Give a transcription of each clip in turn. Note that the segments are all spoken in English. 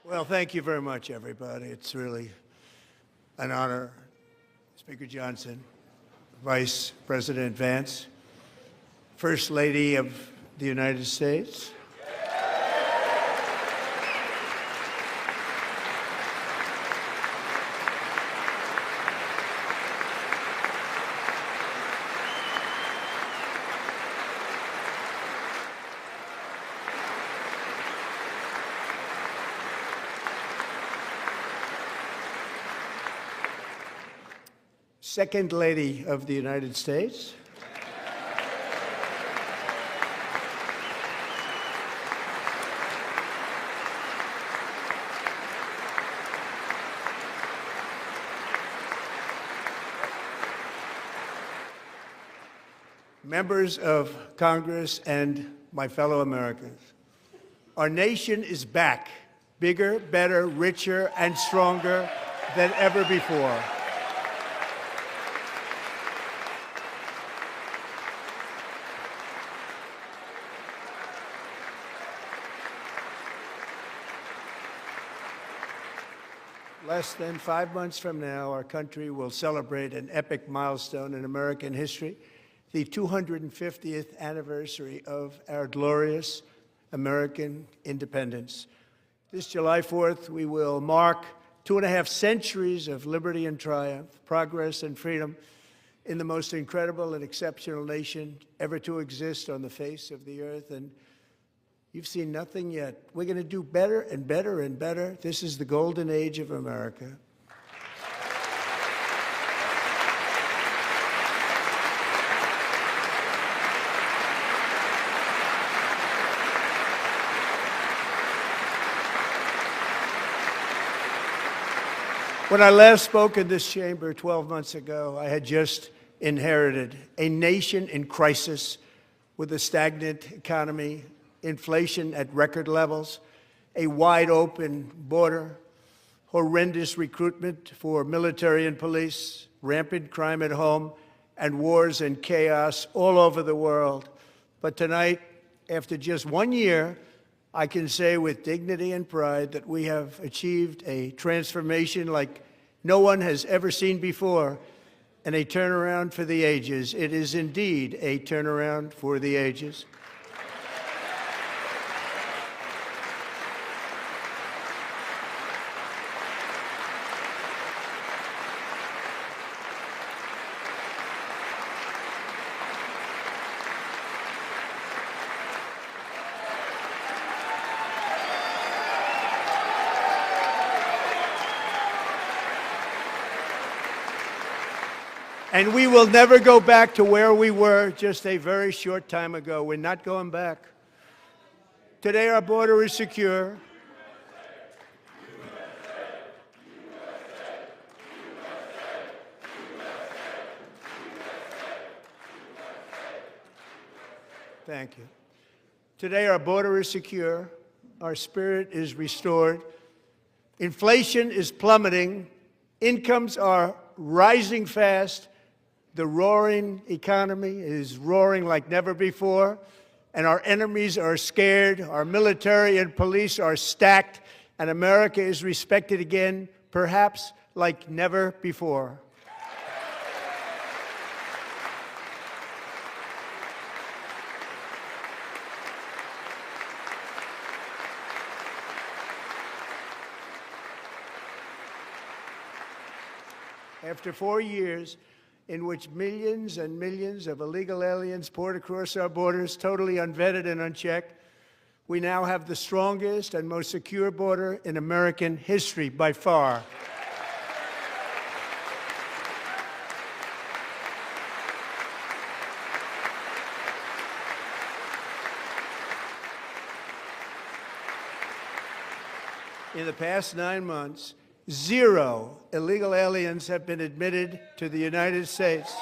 Well, thank you very much, everybody. It's really an honor. Speaker Johnson, Vice President Vance, First Lady of the United States. Second Lady of the United States. Members of Congress and my fellow Americans, our nation is back, bigger, better, richer, and stronger than ever before. Less than 5 months from now, our country will celebrate an epic milestone in American history, the 250th anniversary of our glorious American independence. This July 4th, we will mark 2.5 centuries of liberty and triumph, progress and freedom in the most incredible and exceptional nation ever to exist on the face of the earth. And you've seen nothing yet. We're going to do better and better and better. This is the golden age of America. When I last spoke in this chamber 12 months ago, I had just inherited a nation in crisis with a stagnant economy, inflation at record levels, a wide-open border, horrendous recruitment for military and police, rampant crime at home, and wars and chaos all over the world. But tonight, after just 1 year, I can say with dignity and pride that we have achieved a transformation like no one has ever seen before, and a turnaround for the ages. It is indeed a turnaround for the ages. And we will never go back to where we were just a very short time ago. We're not going back. Today, our border is secure. Thank you. Today, our border is secure. Our spirit is restored. Inflation is plummeting. Incomes are rising fast. The roaring economy is roaring like never before, and our enemies are scared, our military and police are stacked, and America is respected again, perhaps like never before. After 4 years in which millions and millions of illegal aliens poured across our borders, totally unvetted and unchecked, we now have the strongest and most secure border in American history by far. In the past 9 months, 0 illegal aliens have been admitted to the United States.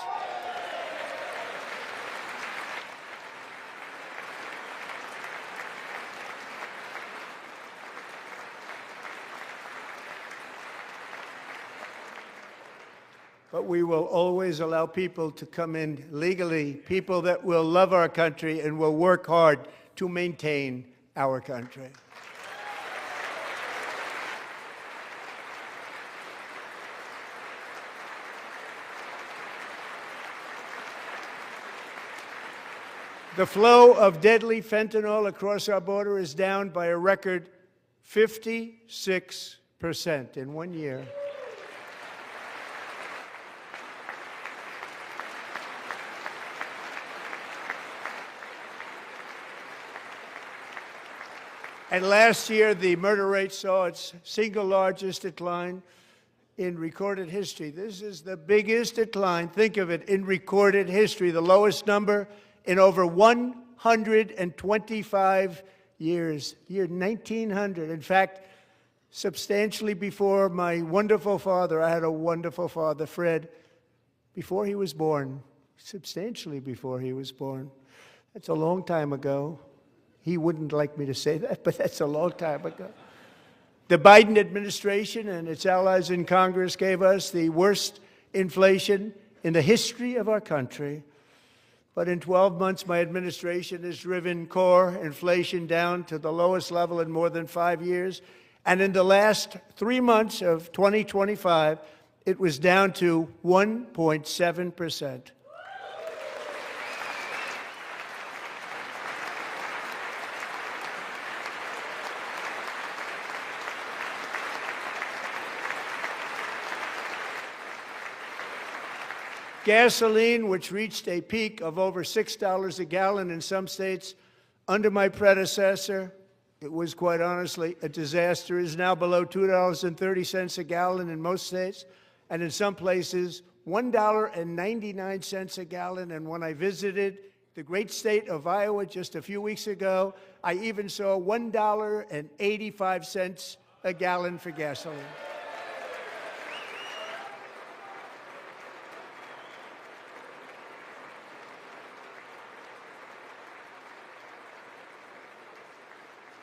But we will always allow people to come in legally, people that will love our country and will work hard to maintain our country. The flow of deadly fentanyl across our border is down by a record 56% in 1 year. And last year, the murder rate saw its single largest decline in recorded history. This is the biggest decline, think of it, in recorded history, the lowest number in over 125 years, year 1900. In fact, substantially before my wonderful father, I had a wonderful father, Fred, before he was born, substantially before he was born. That's a long time ago. He wouldn't like me to say that, but that's a long time ago. The Biden administration and its allies in Congress gave us the worst inflation in the history of our country. But in 12 months, my administration has driven core inflation down to the lowest level in more than 5 years. And in the last 3 months of 2025, it was down to 1.7%. Gasoline, which reached a peak of over $6 a gallon in some states under my predecessor, it was quite honestly a disaster, is now below $2.30 a gallon in most states, and in some places, $1.99 a gallon. And when I visited the great state of Iowa just a few weeks ago, I even saw $1.85 a gallon for gasoline.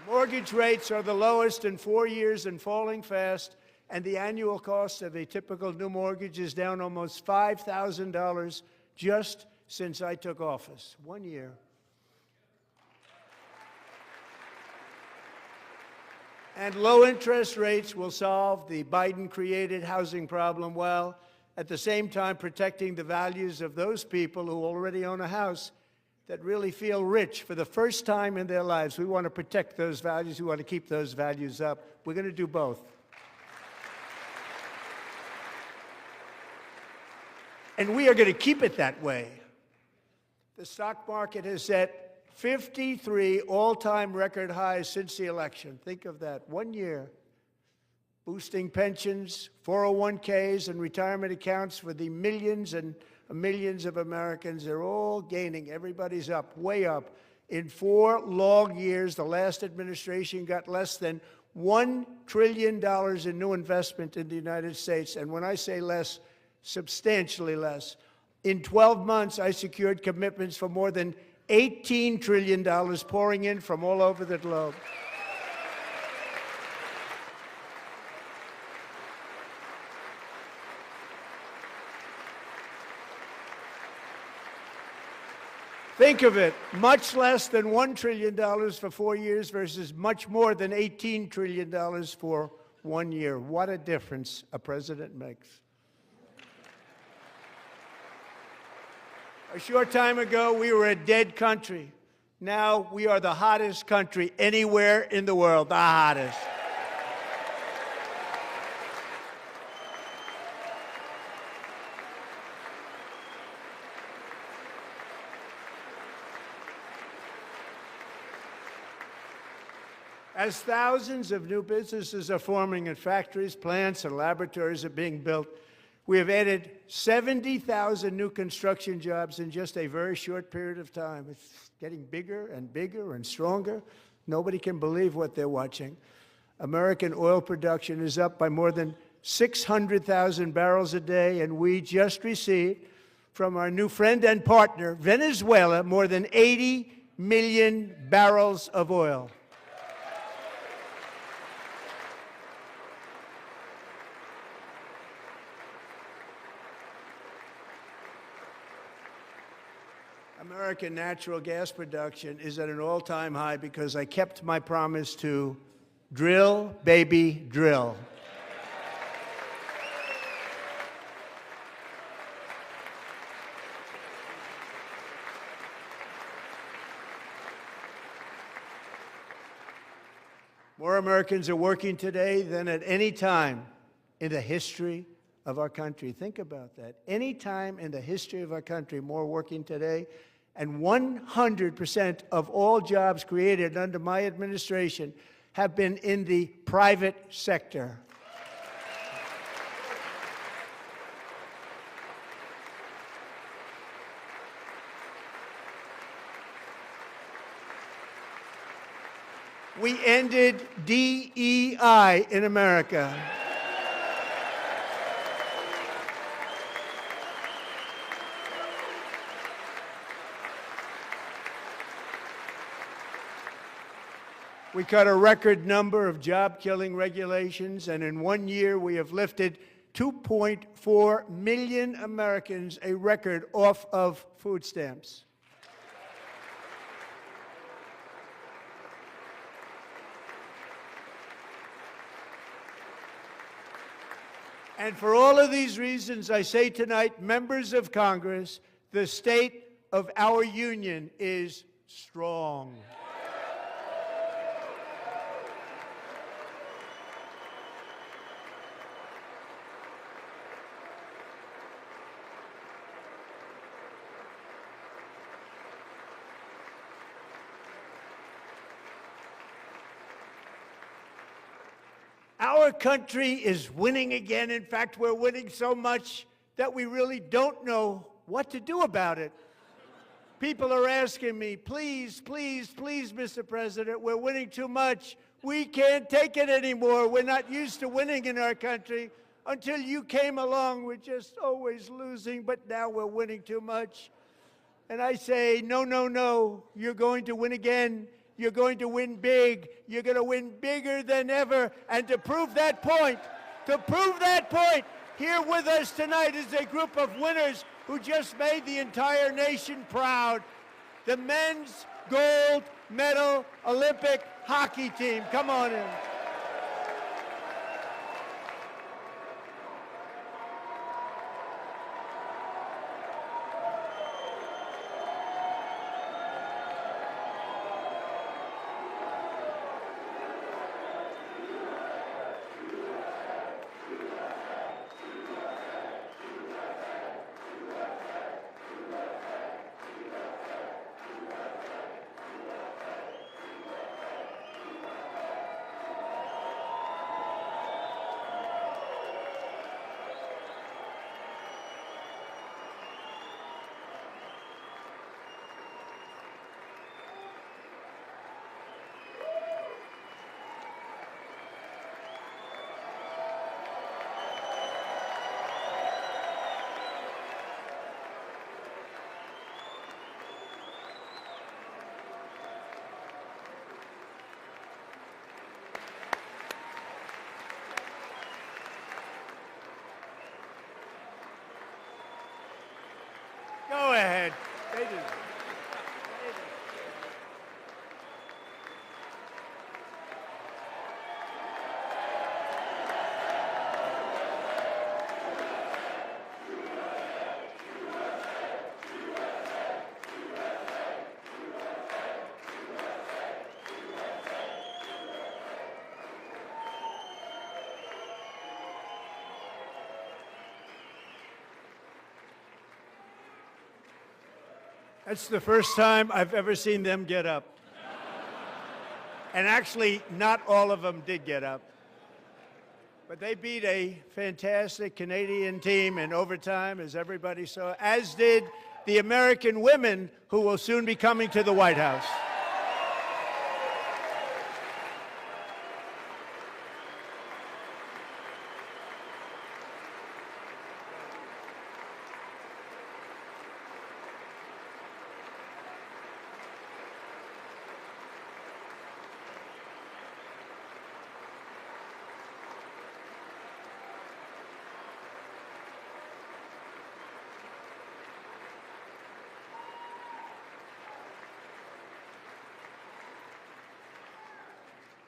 Mortgage rates are the lowest in 4 years and falling fast, and the annual cost of a typical new mortgage is down almost $5,000 just since I took office. 1 year. And low interest rates will solve the Biden-created housing problem while at the same time protecting the values of those people who already own a house that really feel rich for the first time in their lives. We want to protect those values. We want to keep those values up. We're going to do both. And we are going to keep it that way. The stock market has set 53 all-time record highs since the election. Think of that, 1 year. Boosting pensions, 401ks, and retirement accounts for the millions and millions of Americans. They're all gaining. Everybody's up, way up. In 4 long years, the last administration got less than $1 trillion in new investment in the United States. And when I say less, substantially less. In 12 months, I secured commitments for more than $18 trillion pouring in from all over the globe. Think of it, much less than $1 trillion for 4 years versus much more than $18 trillion for 1 year. What a difference a president makes. A short time ago, we were a dead country. Now we are the hottest country anywhere in the world, the hottest. As thousands of new businesses are forming in factories, plants, and laboratories are being built, we have added 70,000 new construction jobs in just a very short period of time. It's getting bigger and bigger and stronger. Nobody can believe what they're watching. American oil production is up by more than 600,000 barrels a day, and we just received from our new friend and partner, Venezuela, more than 80 million barrels of oil. American natural gas production is at an all-time high because I kept my promise to drill, baby, drill. More Americans are working today than at any time in the history of our country. Think about that. Any time in the history of our country, more working today. And 100% of all jobs created under my administration have been in the private sector. We ended DEI in America. We cut a record number of job-killing regulations, and in 1 year we have lifted 2.4 million Americans, a record, off of food stamps. And for all of these reasons, I say tonight, members of Congress, the state of our union is strong. Our country is winning again. In fact, we're winning so much that we really don't know what to do about it. People are asking me, please, please, please, Mr. President, we're winning too much. We can't take it anymore. We're not used to winning in our country. Until you came along, we're just always losing, but now we're winning too much. And I say, no, no, no, you're going to win again. You're going to win big. You're going to win bigger than ever. And to prove that point, here with us tonight is a group of winners who just made the entire nation proud. The men's gold medal Olympic hockey team. Come on in. Go ahead. They do. That's the first time I've ever seen them get up. And actually, not all of them did get up. But they beat a fantastic Canadian team in overtime, as everybody saw, as did the American women who will soon be coming to the White House.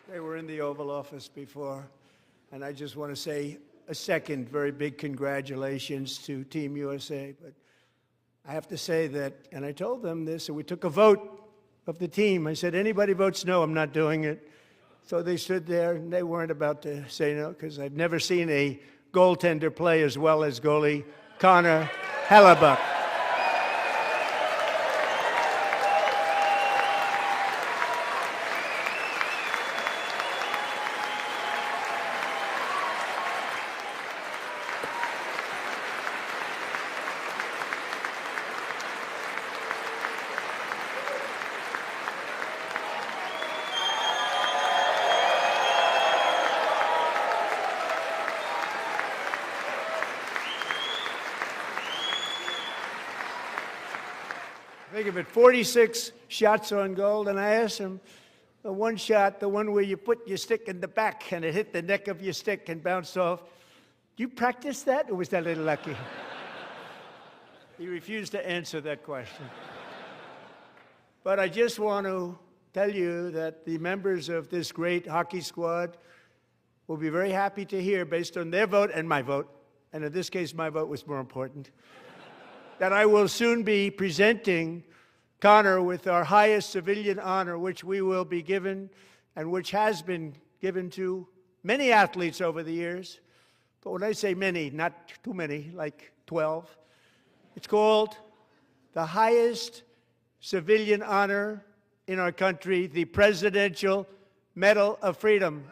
They were in the Oval Office before, and I just want to say a second very big congratulations to Team USA. But I have to say that, and I told them this, and we took a vote of the team. I said, anybody votes no, I'm not doing it. So they stood there, and they weren't about to say no, because I've never seen a goaltender play as well as goalie Connor Hellebuyck. Think of it, 46 shots on goal, and I asked him, the one shot, the one where you put your stick in the back and it hit the neck of your stick and bounced off, do you practice that, or was that a little lucky? He refused to answer that question. But I just want to tell you that the members of this great hockey squad will be very happy to hear, based on their vote and my vote, and in this case my vote was more important, that I will soon be presenting Connor with our highest civilian honor, which we will be given and which has been given to many athletes over the years. But when I say many, not too many, like 12, it's called the highest civilian honor in our country, the Presidential Medal of Freedom.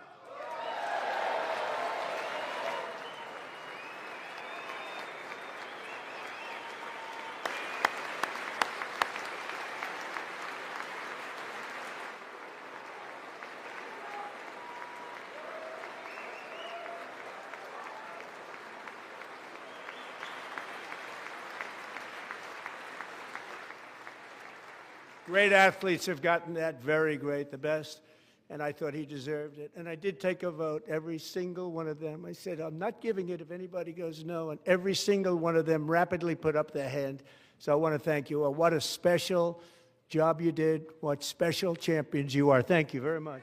Great athletes have gotten that, very great, the best, and I thought he deserved it. And I did take a vote, every single one of them. I said, I'm not giving it if anybody goes no, and every single one of them rapidly put up their hand. So I want to thank you all. What a special job you did. What special champions you are. Thank you very much.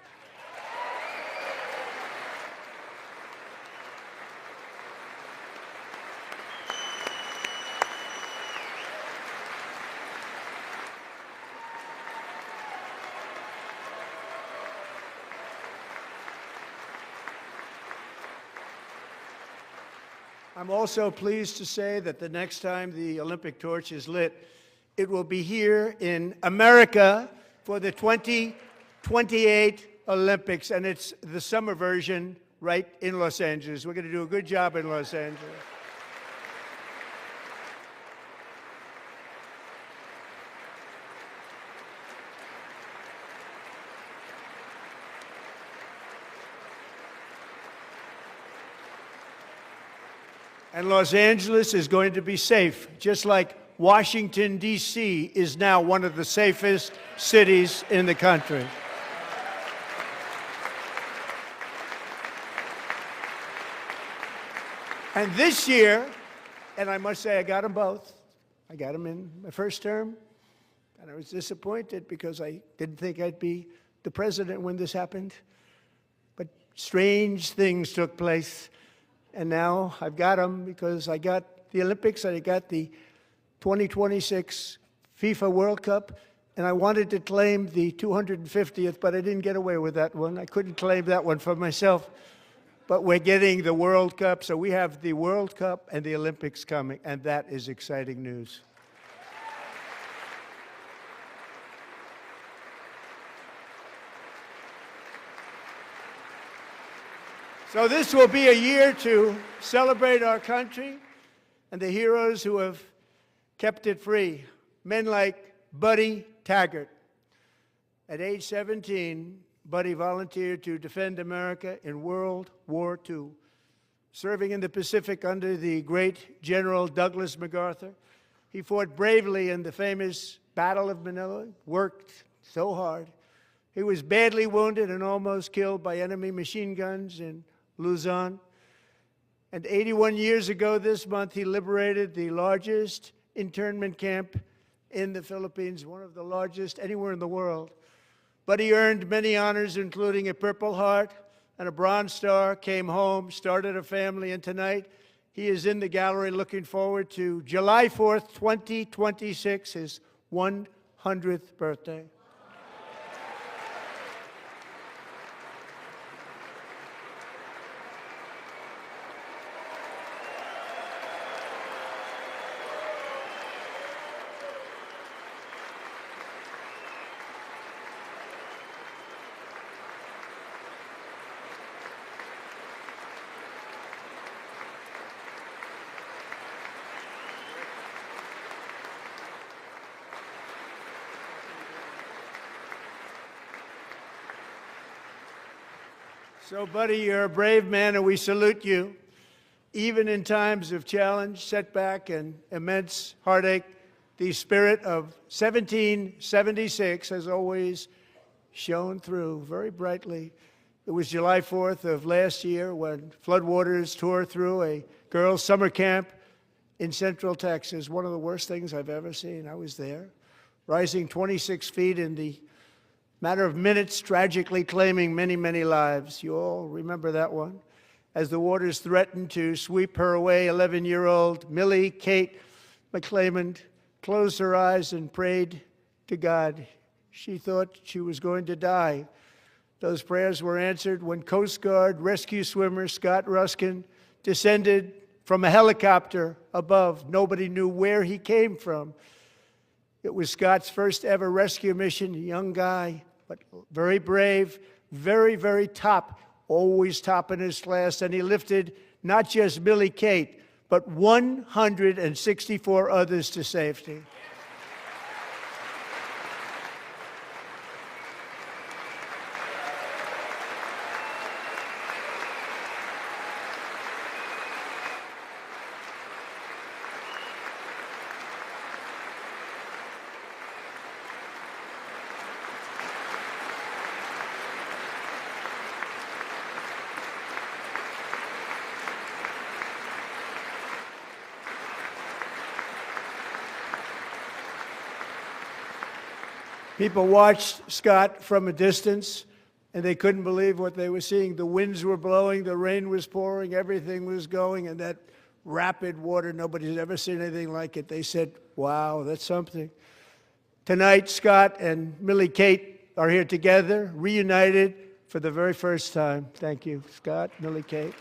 I'm also pleased to say that the next time the Olympic torch is lit, it will be here in America for the 2028 Olympics, and it's the summer version right in Los Angeles. We're going to do a good job in Los Angeles. And Los Angeles is going to be safe, just like Washington, D.C. is now one of the safest cities in the country. And this year, and I must say I got them both. I got them in my first term, and I was disappointed because I didn't think I'd be the president when this happened. But strange things took place. And now I've got them because I got the Olympics and I got the 2026 FIFA World Cup, and I wanted to claim the 250th, but I didn't get away with that one. I couldn't claim that one for myself. But we're getting the World Cup, so we have the World Cup and the Olympics coming, and that is exciting news. So this will be a year to celebrate our country and the heroes who have kept it free. Men like Buddy Taggart. At age 17, Buddy volunteered to defend America in World War II, serving in the Pacific under the great General Douglas MacArthur. He fought bravely in the famous Battle of Manila, worked so hard. He was badly wounded and almost killed by enemy machine guns in Luzon. And 81 years ago this month, he liberated the largest internment camp in the Philippines, one of the largest anywhere in the world. But he earned many honors, including a Purple Heart and a Bronze Star, came home, started a family, and tonight he is in the gallery looking forward to July 4th, 2026, his 100th birthday. So, buddy, you're a brave man, and we salute you. Even in times of challenge, setback, and immense heartache, the spirit of 1776 has always shone through very brightly. It was July 4th of last year when floodwaters tore through a girls' summer camp in Central Texas, one of the worst things I've ever seen. I was there, rising 26 feet in the matter of minutes, tragically claiming many, many lives. You all remember that one. As the waters threatened to sweep her away, 11-year-old Millie Kate McClymont closed her eyes and prayed to God. She thought she was going to die. Those prayers were answered when Coast Guard rescue swimmer Scott Ruskin descended from a helicopter above. Nobody knew where he came from. It was Scott's first ever rescue mission, a young guy, but very brave, very, very top, always top in his class, and he lifted not just Millie Kate, but 164 others to safety. People watched Scott from a distance, and they couldn't believe what they were seeing. The winds were blowing, the rain was pouring, everything was going, and that rapid water, nobody's ever seen anything like it. They said, wow, that's something. Tonight, Scott and Millie Kate are here together, reunited for the very first time. Thank you, Scott, Millie Kate.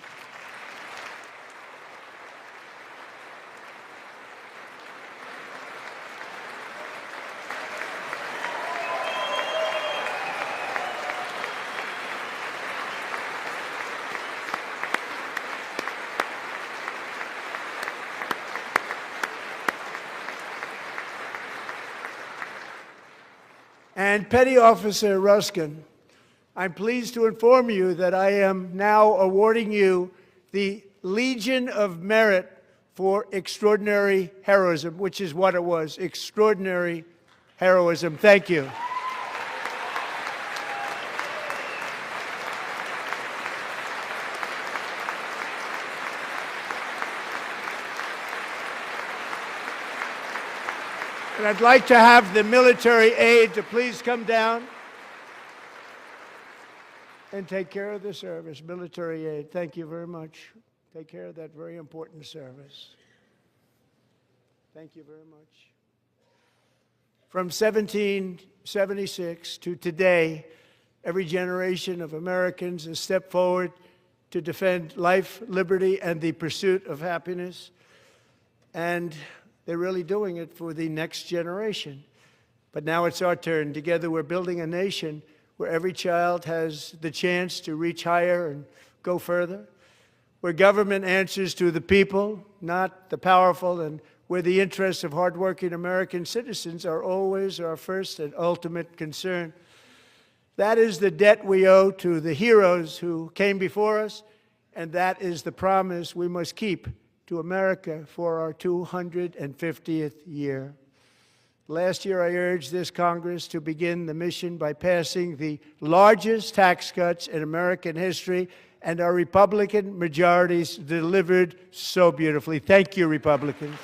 And Petty Officer Ruskin, I'm pleased to inform you that I am now awarding you the Legion of Merit for extraordinary heroism, which is what it was, extraordinary heroism. Thank you. And I'd like to have the military aide to please come down and take care of the service. Military aide, thank you very much. Take care of that very important service. Thank you very much. From 1776 to today, every generation of Americans has stepped forward to defend life, liberty, and the pursuit of happiness. And they're really doing it for the next generation. But now it's our turn. Together we're building a nation where every child has the chance to reach higher and go further, where government answers to the people, not the powerful, and where the interests of hardworking American citizens are always our first and ultimate concern. That is the debt we owe to the heroes who came before us, and that is the promise we must keep to America for our 250th year. Last year, I urged this Congress to begin the mission by passing the largest tax cuts in American history, and our Republican majorities delivered so beautifully. Thank you, Republicans.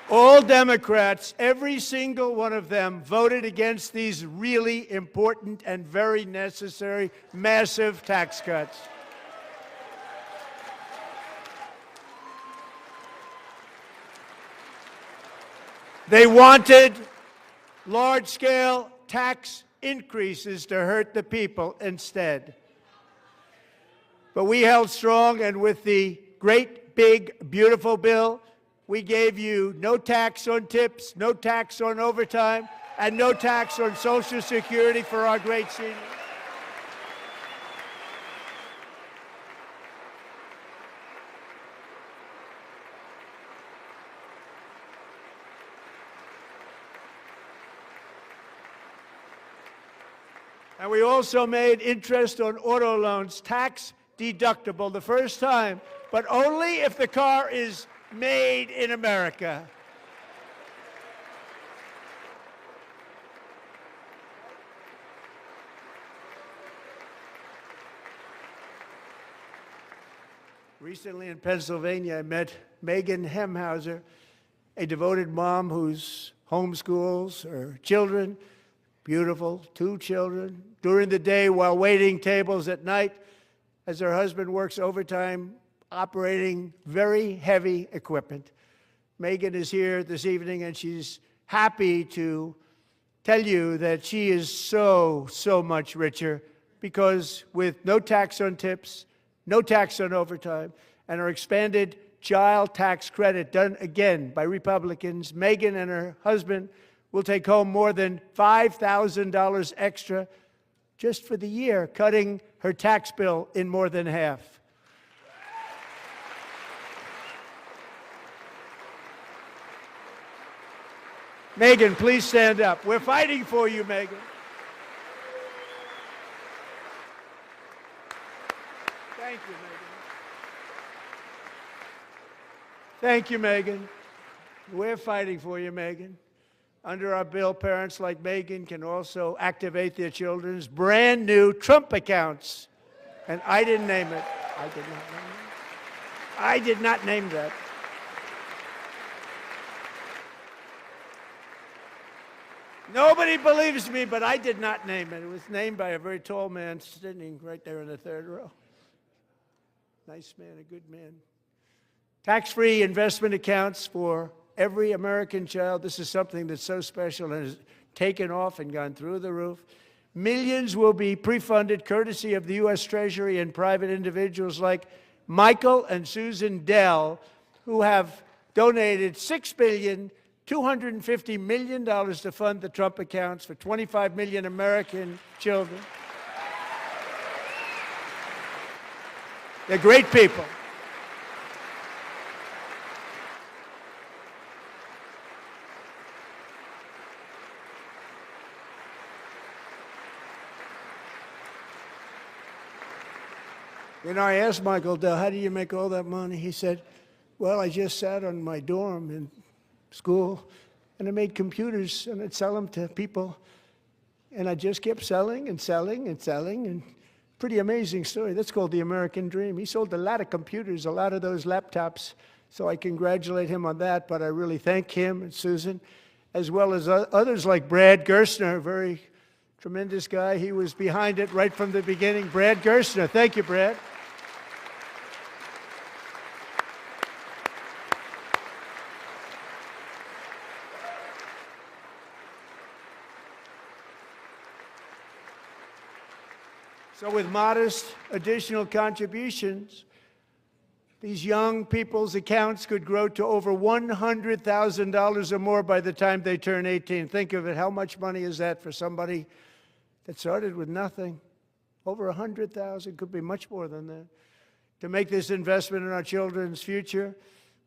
All Democrats, every single one of them, voted against these really important and very necessary, massive tax cuts. They wanted large-scale tax increases to hurt the people instead. But we held strong, and with the great, big, beautiful bill, we gave you no tax on tips, no tax on overtime, and no tax on Social Security for our great seniors. And we also made interest on auto loans tax deductible the first time, but only if the car is made in America. Recently in Pennsylvania, I met Megan Hemhauser, a devoted mom who's homeschools her children, beautiful, 2 children, during the day while waiting tables at night as her husband works overtime operating very heavy equipment. Megan is here this evening, and she's happy to tell you that she is so much richer because with no tax on tips, no tax on overtime, and our expanded child tax credit done again by Republicans, Megan and her husband will take home more than $5,000 extra just for the year, cutting her tax bill in more than half. Megan, please stand up. We're fighting for you, Megan. Thank you, Megan. Thank you, Megan. We're fighting for you, Megan. Under our bill, parents like Megan can also activate their children's brand new Trump accounts. And I didn't name it. I did not name it. I did not name that. Nobody believes me, but I did not name it. It was named by a very tall man sitting right there in the 3rd row. Nice man, a good man. Tax-free investment accounts for every American child. This is something that's so special and has taken off and gone through the roof. Millions will be pre-funded courtesy of the U.S. Treasury and private individuals like Michael and Susan Dell, who have donated $6.25 billion to fund the Trump accounts for 25 million American children. They're great people. You know, I asked Michael Dell, how do you make all that money? He said, well, I just sat on my dorm in school, and I made computers, and I'd sell them to people. And I just kept selling and selling and selling, and pretty amazing story. That's called the American dream. He sold a lot of computers, a lot of those laptops, so I congratulate him on that, but I really thank him and Susan, as well as others like Brad Gerstner, a very tremendous guy. He was behind it right from the beginning. Brad Gerstner. Thank you, Brad. So with modest additional contributions, these young people's accounts could grow to over $100,000 or more by the time they turn 18. Think of it, how much money is that for somebody that started with nothing? Over 100,000, could be much more than that. To make this investment in our children's future,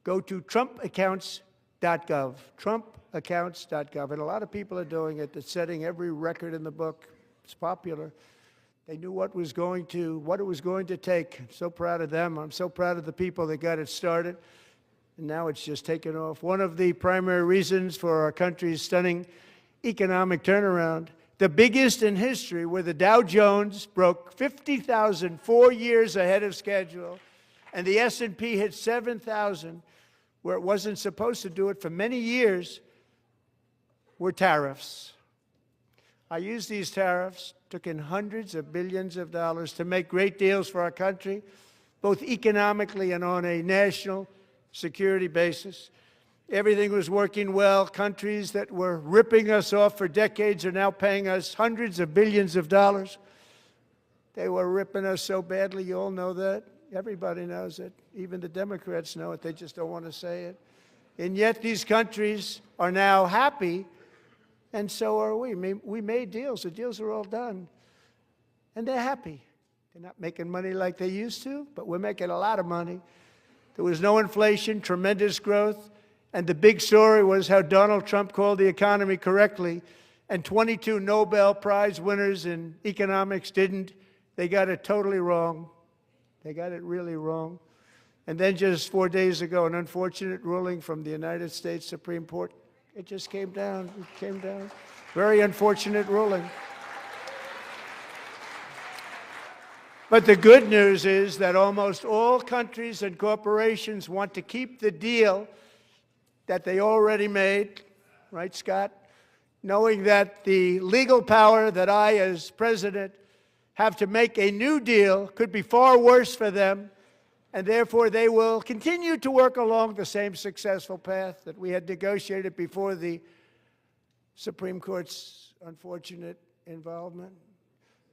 go to trumpaccounts.gov, trumpaccounts.gov. And a lot of people are doing it. It's setting every record in the book. It's popular. They knew what it was going to take. I'm so proud of them. I'm so proud of the people that got it started. And now it's just taken off. One of the primary reasons for our country's stunning economic turnaround, the biggest in history, where the Dow Jones broke 50,000 4 years ahead of schedule, and the S&P hit 7,000, where it wasn't supposed to do it for many years, were tariffs. I used these tariffs, took in hundreds of billions of dollars to make great deals for our country, both economically and on a national security basis. Everything was working well. Countries that were ripping us off for decades are now paying us hundreds of billions of dollars. They were ripping us so badly, you all know that. Everybody knows it. Even the Democrats know it. They just don't want to say it. And yet these countries are now happy, and so are we. We made deals. The deals are all done. And they're happy. They're not making money like they used to, but we're making a lot of money. There was no inflation, tremendous growth, and the big story was how Donald Trump called the economy correctly and 22 Nobel Prize winners in economics didn't. They got it totally wrong. They got it really wrong. And then just 4 days ago, an unfortunate ruling from the United States Supreme Court. It just came down. It came down. Very unfortunate ruling. But the good news is that almost all countries and corporations want to keep the deal that they already made, right, Scott? Knowing that the legal power that I, as president, have to make a new deal could be far worse for them, and therefore they will continue to work along the same successful path that we had negotiated before the Supreme Court's unfortunate involvement.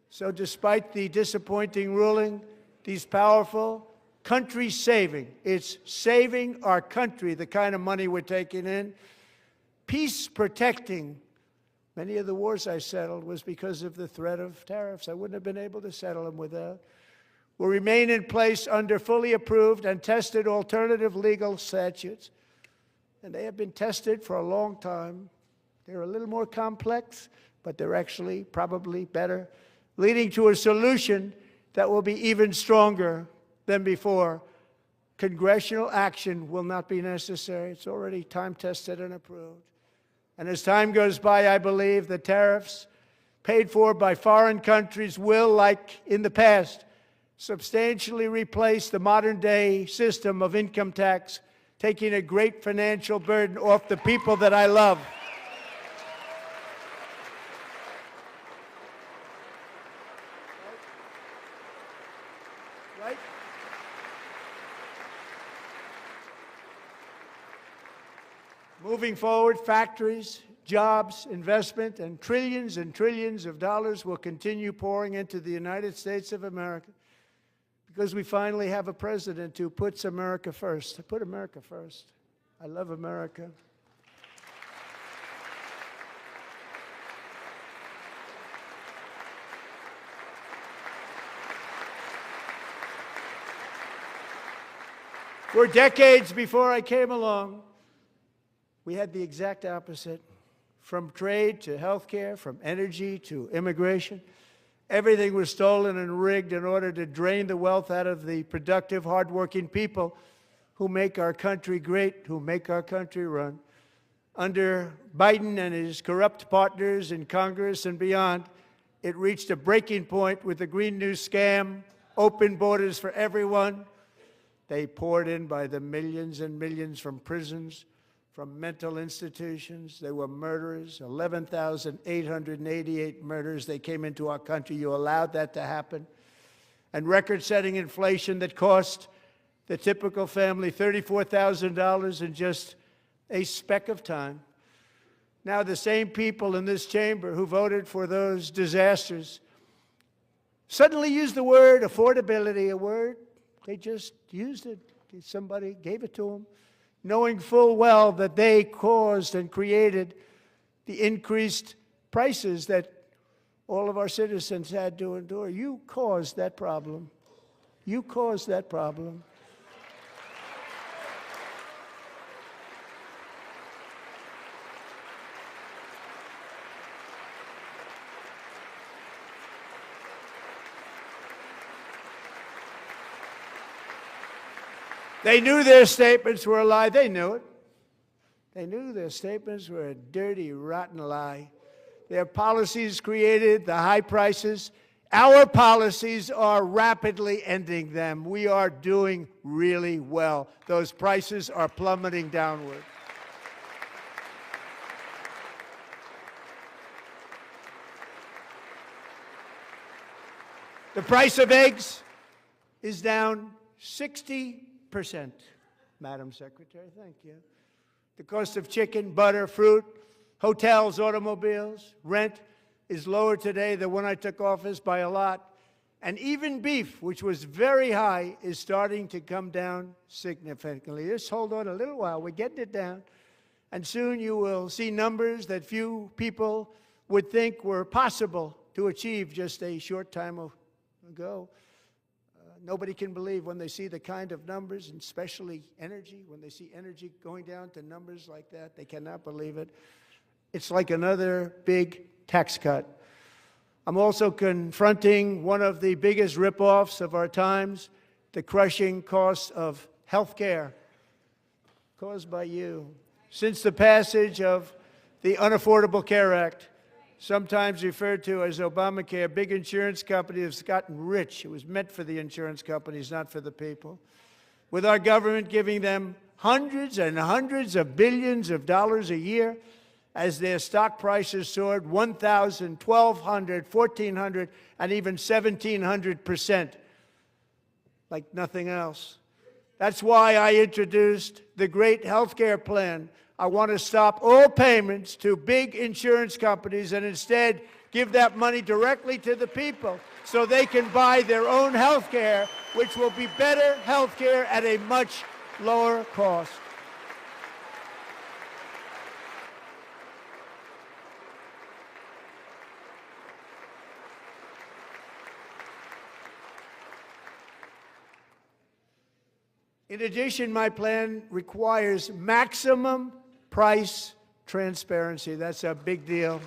So despite the disappointing ruling, these powerful, country-saving, it's saving our country, the kind of money we're taking in, peace-protecting. Many of the wars I settled was because of the threat of tariffs. I wouldn't have been able to settle them without. Will remain in place under fully approved and tested alternative legal statutes. And they have been tested for a long time. They're a little more complex, but they're actually probably better, leading to a solution that will be even stronger than before. Congressional action will not be necessary. It's already time-tested and approved. And as time goes by, I believe the tariffs paid for by foreign countries will, like in the past, substantially replace the modern-day system of income tax, taking a great financial burden off the people that I love. Right? Moving forward, factories, jobs, investment, and trillions of dollars will continue pouring into the United States of America because we finally have a president who puts America first. I put America first. I love America. For decades before I came along, we had the exact opposite. From trade to healthcare, from energy to immigration, everything was stolen and rigged in order to drain the wealth out of the productive, hardworking people who make our country great, who make our country run. Under Biden and his corrupt partners in Congress and beyond, it reached a breaking point with the Green New Scam, open borders for everyone. They poured in by the millions and millions from prisons, from mental institutions. They were murderers, 11,888 murders. They came into our country. You allowed that to happen. And record-setting inflation that cost the typical family $34,000 in just a speck of time. Now the same people in this chamber who voted for those disasters suddenly used the word affordability, a word. They just used it. Somebody gave it to them, knowing full well that they caused and created the increased prices that all of our citizens had to endure. You caused that problem. You caused that problem. They knew their statements were a lie. They knew it. They knew their statements were a dirty, rotten lie. Their policies created the high prices. Our policies are rapidly ending them. We are doing really well. Those prices are plummeting downward. The price of eggs is down 60%, Madam Secretary. Thank you. The cost of chicken, butter, fruit, hotels, automobiles, rent is lower today than when I took office by a lot. And even beef, which was very high, is starting to come down significantly. Just hold on a little while. We're getting it down. And soon you will see numbers that few people would think were possible to achieve just a short time ago. Nobody can believe when they see the kind of numbers, and especially energy, when they see energy going down to numbers like that, they cannot believe it. It's like another big tax cut. I'm also confronting one of the biggest ripoffs of our times, the crushing cost of health care caused by you. Since the passage of the Unaffordable Care Act, sometimes referred to as Obamacare, big insurance companies have gotten rich. It was meant for the insurance companies, not for the people. With our government giving them hundreds and hundreds of billions of dollars a year as their stock prices soared 1,000, 1,200, 1,400, and even 1,700%, like nothing else. That's why I introduced the great health care plan. I want to stop all payments to big insurance companies and instead give that money directly to the people so they can buy their own health care, which will be better health care at a much lower cost. In addition, my plan requires maximum price transparency. That's a big deal.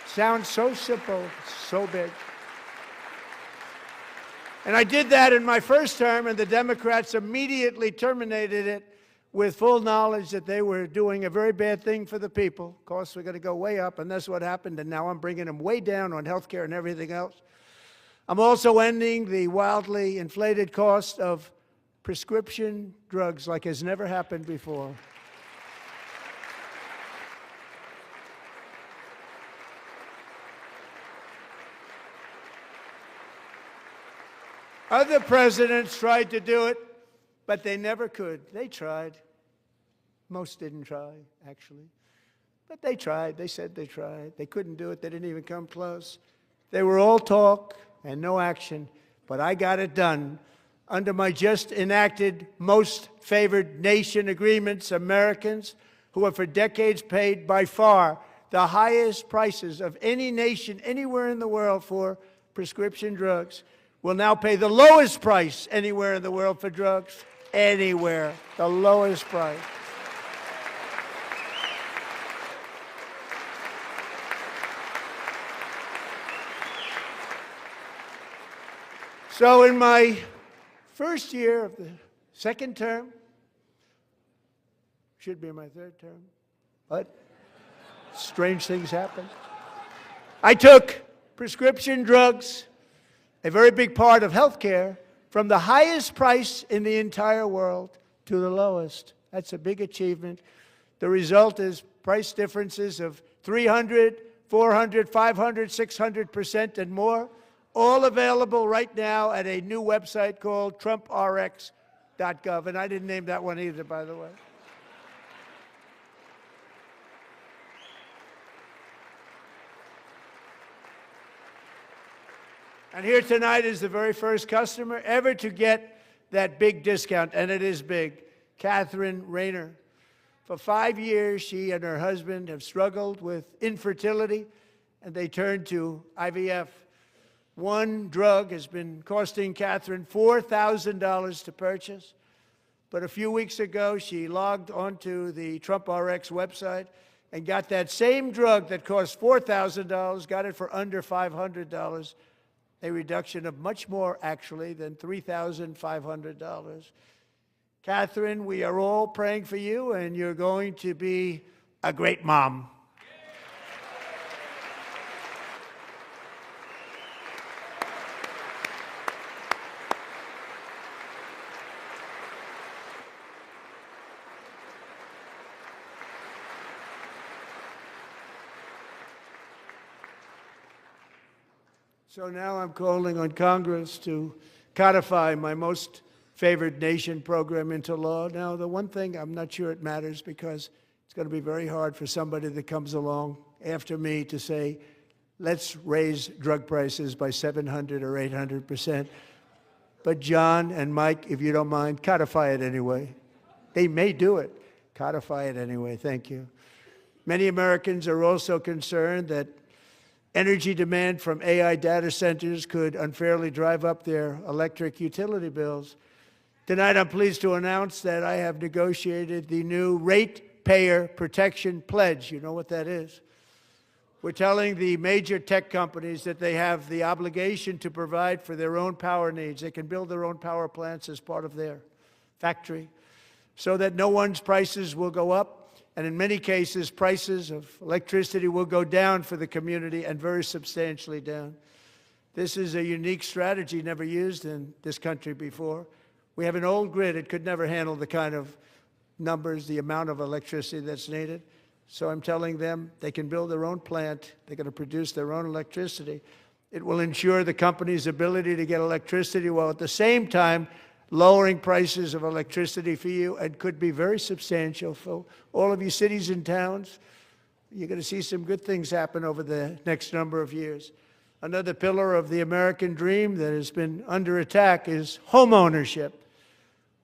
Sounds so simple, so big. And I did that in my first term, and the Democrats immediately terminated it with full knowledge that they were doing a very bad thing for the people. Costs were going to go way up, and that's what happened, and now I'm bringing them way down on health care and everything else. I'm also ending the wildly inflated cost of prescription drugs like has never happened before. Other presidents tried to do it, but they never could. They tried. Most didn't try, actually. But they tried. They said they tried. They couldn't do it. They didn't even come close. They were all talk and no action, but I got it done. Under my just enacted most favored nation agreements, Americans who have for decades paid by far the highest prices of any nation anywhere in the world for prescription drugs will now pay the lowest price anywhere in the world for drugs. Anywhere, the lowest price. So in my first year of the second term, should be my third term, but strange things happen. I took prescription drugs, a very big part of health care, from the highest price in the entire world to the lowest. That's a big achievement. The result is price differences of 300, 400, 500, 600% and more, all available right now at a new website called TrumpRx.gov. And I didn't name that one either, by the way. And here tonight is the very first customer ever to get that big discount, and it is big, Catherine Rayner. For 5 years, she and her husband have struggled with infertility, and they turned to IVF. One drug has been costing Catherine $4,000 to purchase, but a few weeks ago, she logged onto the TrumpRx website and got that same drug that cost $4,000, got it for under $500. A reduction of much more, actually, than $3,500. Catherine, we are all praying for you, and you're going to be a great mom. So now I'm calling on Congress to codify my most favored nation program into law. Now, the one thing, I'm not sure it matters because it's going to be very hard for somebody that comes along after me to say, let's raise drug prices by 700 or 800%. But John and Mike, if you don't mind, codify it anyway. They may do it. Codify it anyway. Thank you. Many Americans are also concerned that energy demand from AI data centers could unfairly drive up their electric utility bills. Tonight, I'm pleased to announce that I have negotiated the new rate Ratepayer Protection Pledge. You know what that is? We're telling the major tech companies that they have the obligation to provide for their own power needs. They can build their own power plants as part of their factory so that no one's prices will go up. And in many cases, prices of electricity will go down for the community, and very substantially down. This is a unique strategy never used in this country before. We have an old grid. It could never handle the kind of numbers, the amount of electricity that's needed. So I'm telling them they can build their own plant. They're going to produce their own electricity. It will ensure the company's ability to get electricity while at the same time lowering prices of electricity for you, and could be very substantial for all of you cities and towns. You're going to see some good things happen over the next number of years. Another pillar of the American dream that has been under attack is home ownership.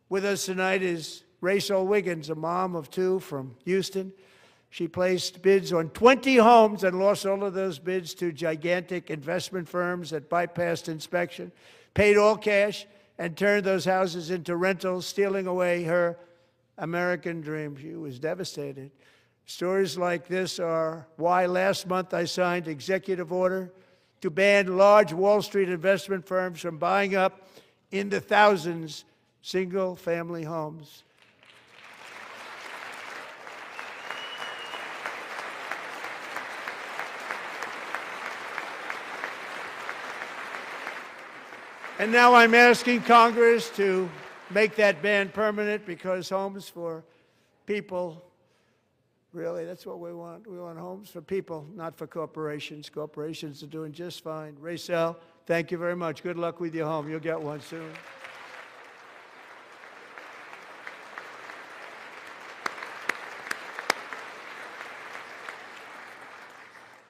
With us tonight is Rachel Wiggins, a mom of two from Houston. She placed bids on 20 homes and lost all of those bids to gigantic investment firms that bypassed inspection, paid all cash, and turned those houses into rentals, stealing away her American dream. She was devastated. Stories like this are why last month I signed executive order to ban large Wall Street investment firms from buying up in the thousands single-family homes. And now I'm asking Congress to make that ban permanent, because homes for people, really, that's what we want. We want homes for people, not for corporations. Corporations are doing just fine. Rachel, thank you very much. Good luck with your home. You'll get one soon.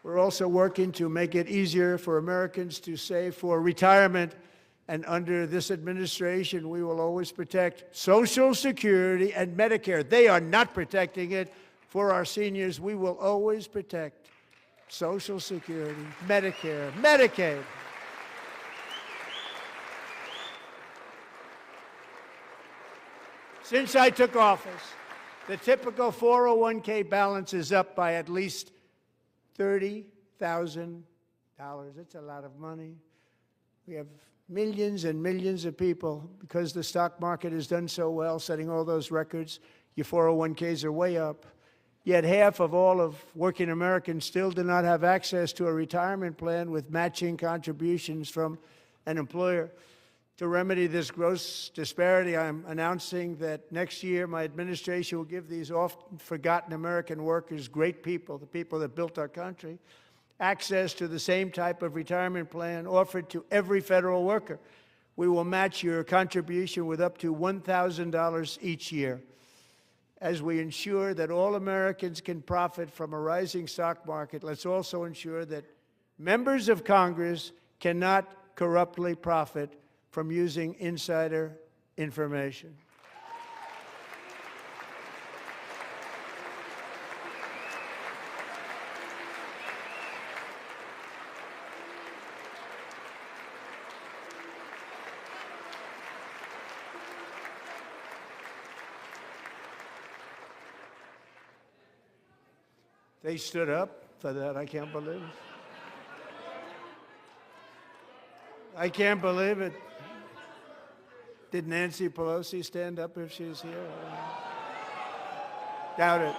We're also working to make it easier for Americans to save for retirement. And under this administration, we will always protect Social Security and Medicare. They are not protecting it for our seniors. We will always protect Social Security, Medicare, Medicaid. Since I took office, the typical 401k balance is up by at least $30,000. It's a lot of money. We have millions and millions of people, because the stock market has done so well, setting all those records. Your 401ks are way up. Yet half of all of working Americans still do not have access to a retirement plan with matching contributions from an employer. To remedy this gross disparity, I'm announcing that next year my administration will give these often forgotten American workers, great people, the people that built our country, access to the same type of retirement plan offered to every federal worker. We will match your contribution with up to $1,000 each year. As we ensure that all Americans can profit from a rising stock market, let's also ensure that members of Congress cannot corruptly profit from using insider information. They stood up for that. I can't believe it. I can't believe it. Did Nancy Pelosi stand up if she's here? Doubt it.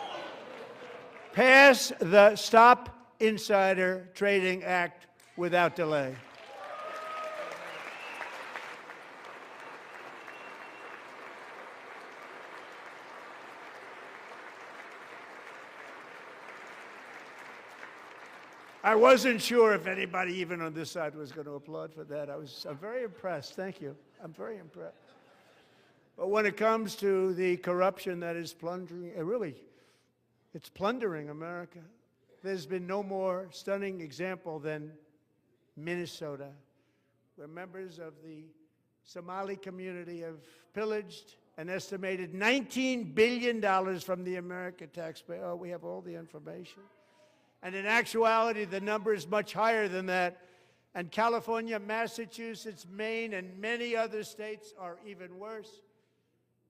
Pass the Stop Insider Trading Act without delay. I wasn't sure if anybody even on this side was going to applaud for that. I'm very impressed. Thank you. I'm very impressed. But when it comes to the corruption that is plundering, it's plundering America. There's been no more stunning example than Minnesota, where members of the Somali community have pillaged an estimated $19 billion from the American taxpayer. Oh, we have all the information. And in actuality, the number is much higher than that. And California, Massachusetts, Maine, and many other states are even worse.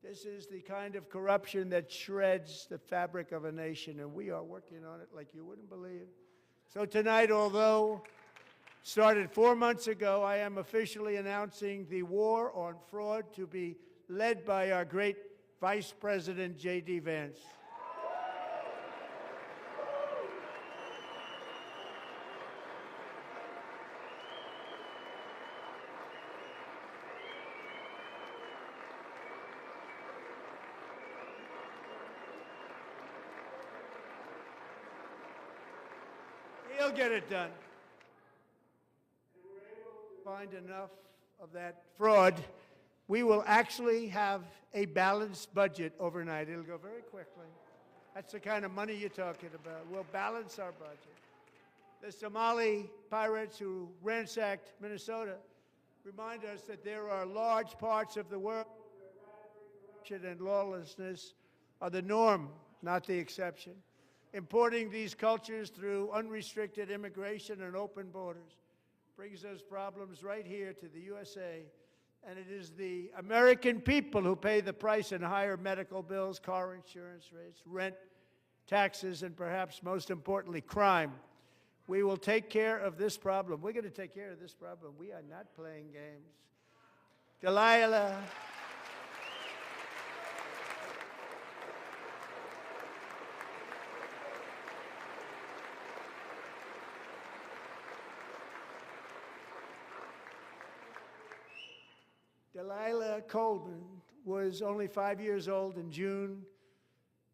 This is the kind of corruption that shreds the fabric of a nation, and we are working on it like you wouldn't believe. So tonight, although started 4 months ago, I am officially announcing the war on fraud to be led by our great Vice President J.D. Vance. He'll get it done. Find enough of that fraud, we will actually have a balanced budget overnight. It'll go very quickly. That's the kind of money you're talking about. We'll balance our budget. The Somali pirates who ransacked Minnesota remind us that there are large parts of the world where corruption and lawlessness are the norm, not the exception. Importing these cultures through unrestricted immigration and open borders brings those problems right here to the USA, and it is the American people who pay the price in higher medical bills, car insurance rates, rent, taxes, and perhaps most importantly, crime. We will take care of this problem. We're going to take care of this problem. We are not playing games. Delilah. Delilah Coleman was only 5 years old in June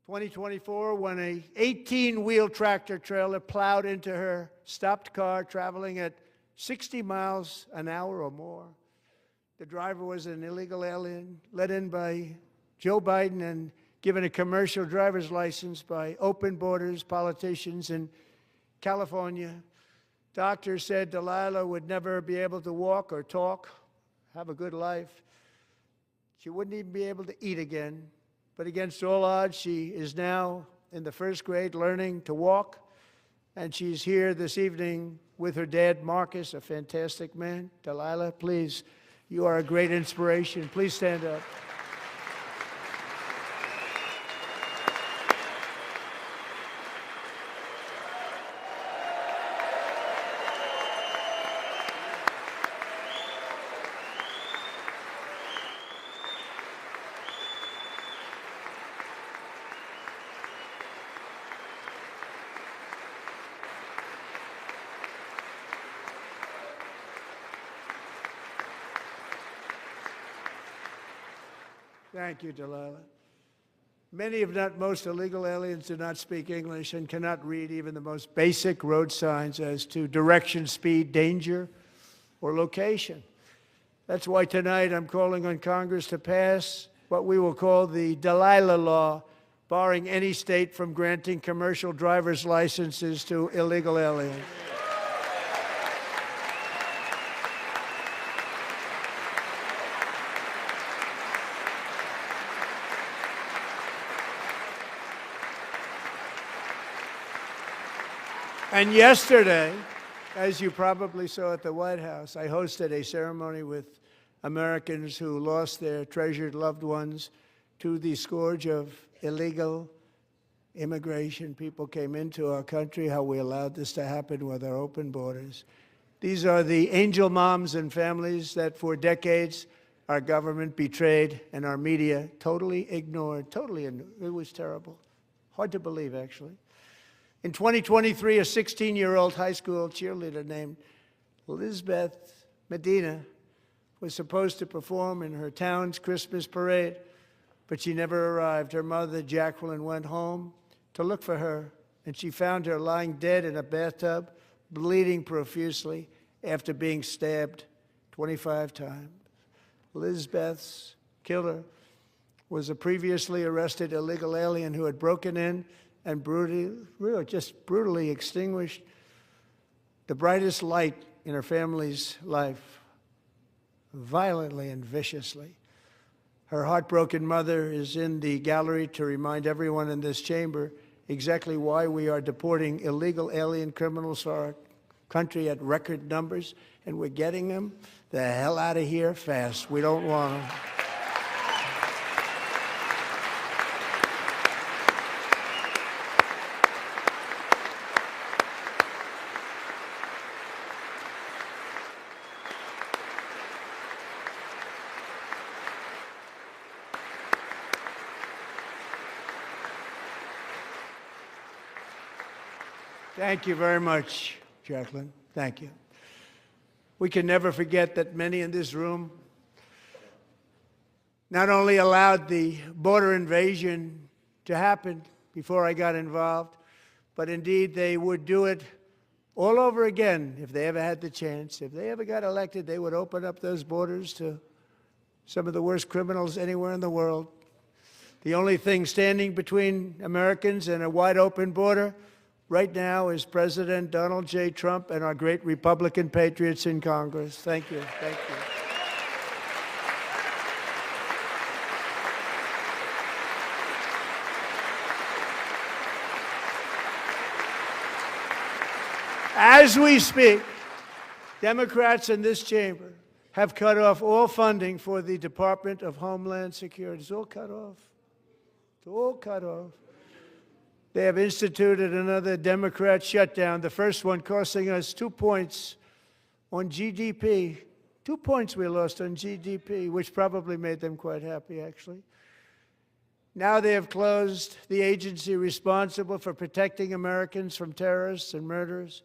2024 when a 18-wheel tractor trailer plowed into her stopped car traveling at 60 miles an hour or more. The driver was an illegal alien let in by Joe Biden and given a commercial driver's license by open borders politicians in California. Doctors said Delilah would never be able to walk or talk, have a good life. She wouldn't even be able to eat again. But against all odds, she is now in the first grade learning to walk. And she's here this evening with her dad, Marcus, a fantastic man. Delilah, please, you are a great inspiration. Please stand up. Thank you, Delilah. Many, if not most, illegal aliens do not speak English and cannot read even the most basic road signs as to direction, speed, danger, or location. That's why tonight I'm calling on Congress to pass what we will call the Delilah Law, barring any state from granting commercial driver's licenses to illegal aliens. And yesterday, as you probably saw at the White House, I hosted a ceremony with Americans who lost their treasured loved ones to the scourge of illegal immigration. People came into our country, how we allowed this to happen with our open borders. These are the angel moms and families that for decades our government betrayed and our media totally ignored. It was terrible. Hard to believe, actually. In 2023, a 16-year-old high school cheerleader named Elizabeth Medina was supposed to perform in her town's Christmas parade, but she never arrived. Her mother, Jacqueline, went home to look for her, and she found her lying dead in a bathtub, bleeding profusely after being stabbed 25 times. Elizabeth's killer was a previously arrested illegal alien who had broken in and brutally extinguished the brightest light in her family's life, violently and viciously. Her heartbroken mother is in the gallery to remind everyone in this chamber exactly why we are deporting illegal alien criminals to our country at record numbers, and we're getting them the hell out of here fast. We don't want them. Thank you very much, Jacqueline. Thank you. We can never forget that many in this room not only allowed the border invasion to happen before I got involved, but indeed they would do it all over again if they ever had the chance. If they ever got elected, they would open up those borders to some of the worst criminals anywhere in the world. The only thing standing between Americans and a wide open border right now is President Donald J. Trump and our great Republican patriots in Congress. Thank you. Thank you. As we speak, Democrats in this chamber have cut off all funding for the Department of Homeland Security. It's all cut off. It's all cut off. They have instituted another Democrat shutdown, the first one costing us 2 points on GDP. 2 points we lost on GDP, which probably made them quite happy, actually. Now they have closed the agency responsible for protecting Americans from terrorists and murderers.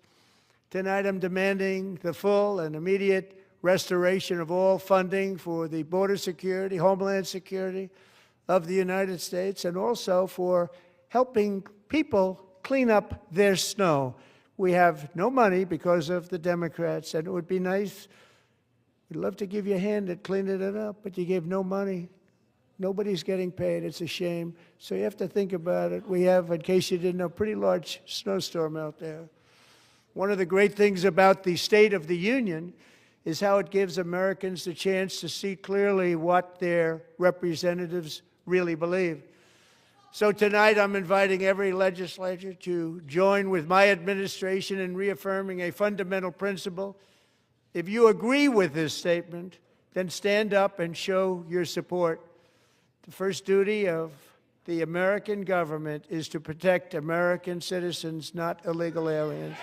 Tonight I'm demanding the full and immediate restoration of all funding for the border security, homeland security of the United States, and also for helping people clean up their snow. We have no money because of the Democrats, and it would be nice. We'd love to give you a hand at cleaning it up, but you gave no money. Nobody's getting paid. It's a shame. So you have to think about it. We have, in case you didn't know, a pretty large snowstorm out there. One of the great things about the State of the Union is how it gives Americans the chance to see clearly what their representatives really believe. So tonight I'm inviting every legislator to join with my administration in reaffirming a fundamental principle. If you agree with this statement, then stand up and show your support. The first duty of the American government is to protect American citizens, not illegal aliens.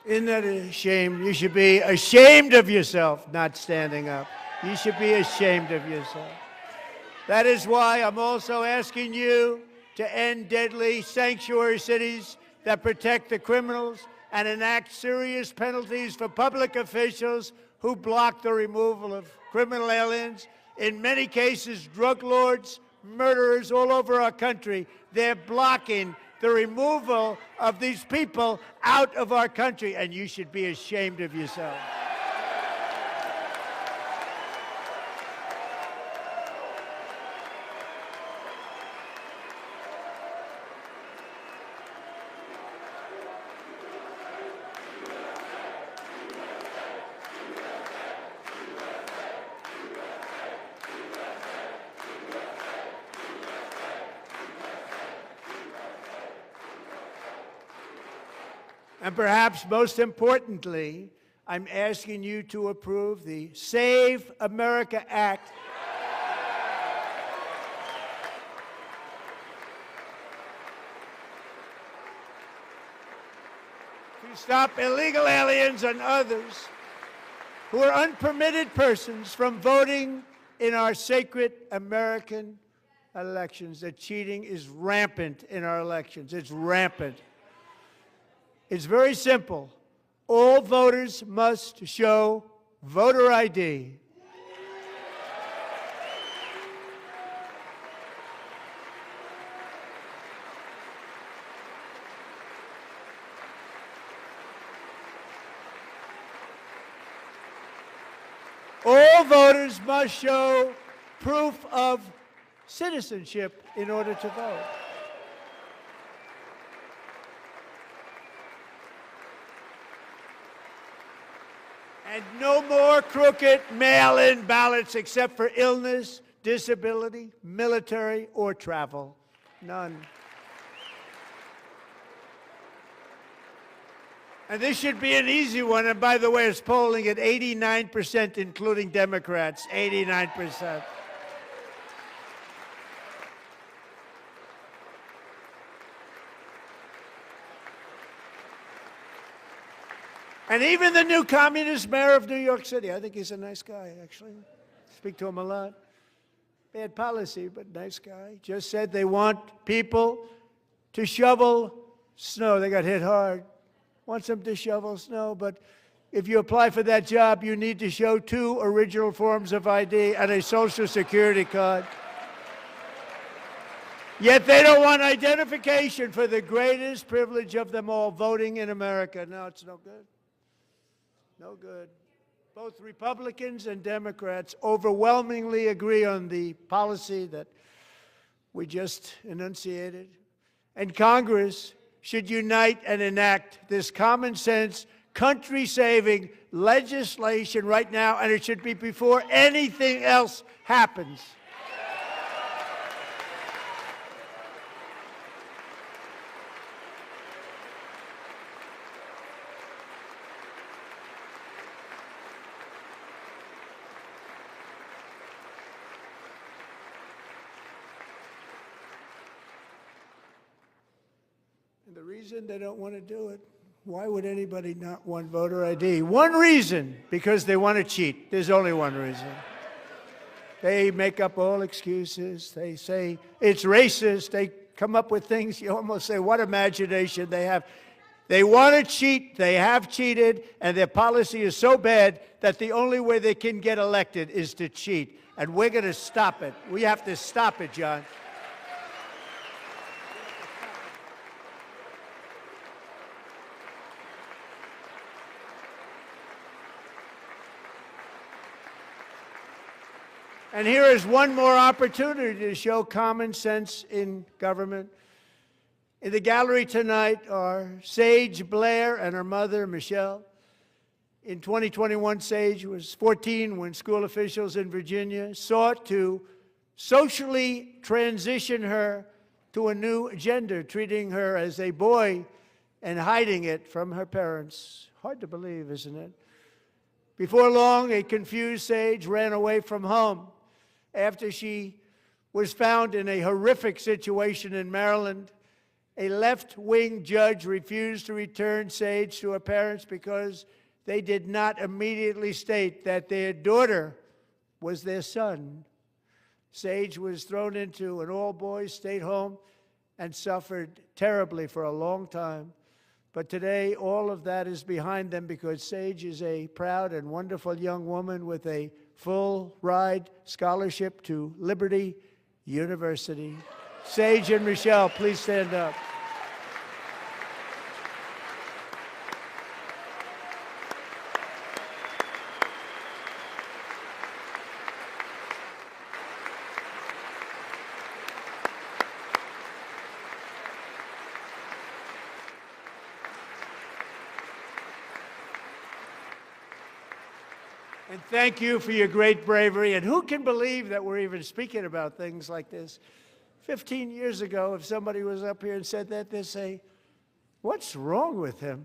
Isn't that a shame? You should be ashamed of yourself not standing up. You should be ashamed of yourself. That is why I'm also asking you to end deadly sanctuary cities that protect the criminals and enact serious penalties for public officials who block the removal of criminal aliens. In many cases, drug lords, murderers all over our country, they're blocking the removal of these people out of our country, and you should be ashamed of yourself. And perhaps most importantly, I'm asking you to approve the Save America Act. To stop illegal aliens and others who are unpermitted persons from voting in our sacred American elections. That cheating is rampant in our elections. It's rampant. It's very simple. All voters must show voter ID. All voters must show proof of citizenship in order to vote. And no more crooked mail-in ballots except for illness, disability, military, or travel. None. And this should be an easy one. And by the way, it's polling at 89%, including Democrats, 89%. And even the new communist mayor of New York City, I think he's a nice guy, actually. Speak to him a lot. Bad policy, but nice guy. Just said they want people to shovel snow. They got hit hard. Wants them to shovel snow, but if you apply for that job, you need to show 2 original forms of ID and a Social Security card. Yet they don't want identification for the greatest privilege of them all, voting in America. No, it's no good. No good. Both Republicans and Democrats overwhelmingly agree on the policy that we just enunciated. And Congress should unite and enact this common sense, country-saving legislation right now, and it should be before anything else happens. And the reason they don't want to do it, why would anybody not want voter ID? One reason, because they want to cheat. There's only one reason. They make up all excuses. They say it's racist. They come up with things you almost say, what imagination they have. They want to cheat. They have cheated. And their policy is so bad that the only way they can get elected is to cheat. And we're going to stop it. We have to stop it, John. And here is one more opportunity to show common sense in government. In the gallery tonight are Sage Blair and her mother, Michelle. In 2021, Sage was 14 when school officials in Virginia sought to socially transition her to a new gender, treating her as a boy and hiding it from her parents. Hard to believe, isn't it? Before long, a confused Sage ran away from home after she was found in a horrific situation in Maryland. A left-wing judge refused to return Sage to her parents because they did not immediately state that their daughter was their son. Sage was thrown into an all-boys state home and suffered terribly for a long time. But today, all of that is behind them because Sage is a proud and wonderful young woman with a full-ride scholarship to Liberty University. Sage and Michelle, please stand up. And thank you for your great bravery. And who can believe that we're even speaking about things like this? 15 years ago, if somebody was up here and said that, they'd say, what's wrong with him?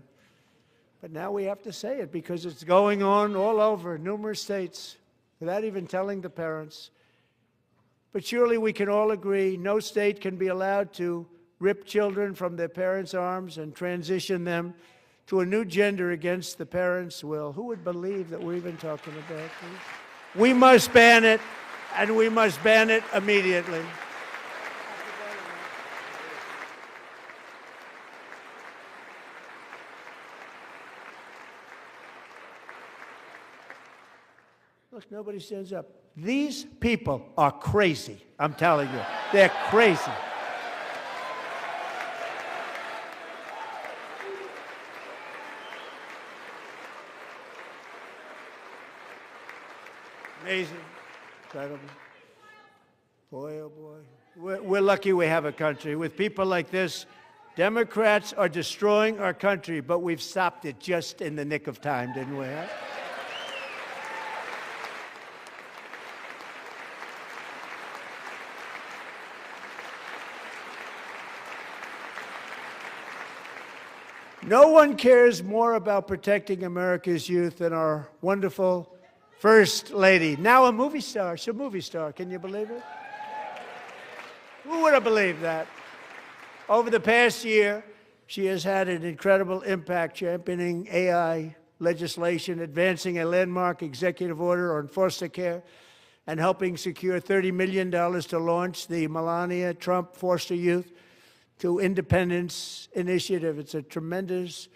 But now we have to say it because it's going on all over numerous states without even telling the parents. But surely we can all agree no state can be allowed to rip children from their parents' arms and transition them to a new gender against the parents' will. Who would believe that we're even talking about this? We must ban it, and we must ban it immediately. Look, nobody stands up. These people are crazy, I'm telling you. They're crazy. Amazing. Incredible. Boy, oh boy. We're lucky we have a country. With people like this, Democrats are destroying our country, but we've stopped it just in the nick of time, didn't we? Huh? No one cares more about protecting America's youth than our wonderful First Lady, now a movie star. She's a movie star. Can you believe it? Who would have believed that? Over the past year, she has had an incredible impact championing AI legislation, advancing a landmark executive order on foster care, and helping secure $30 million to launch the Melania Trump Foster Youth to Independence Initiative. It's a tremendous,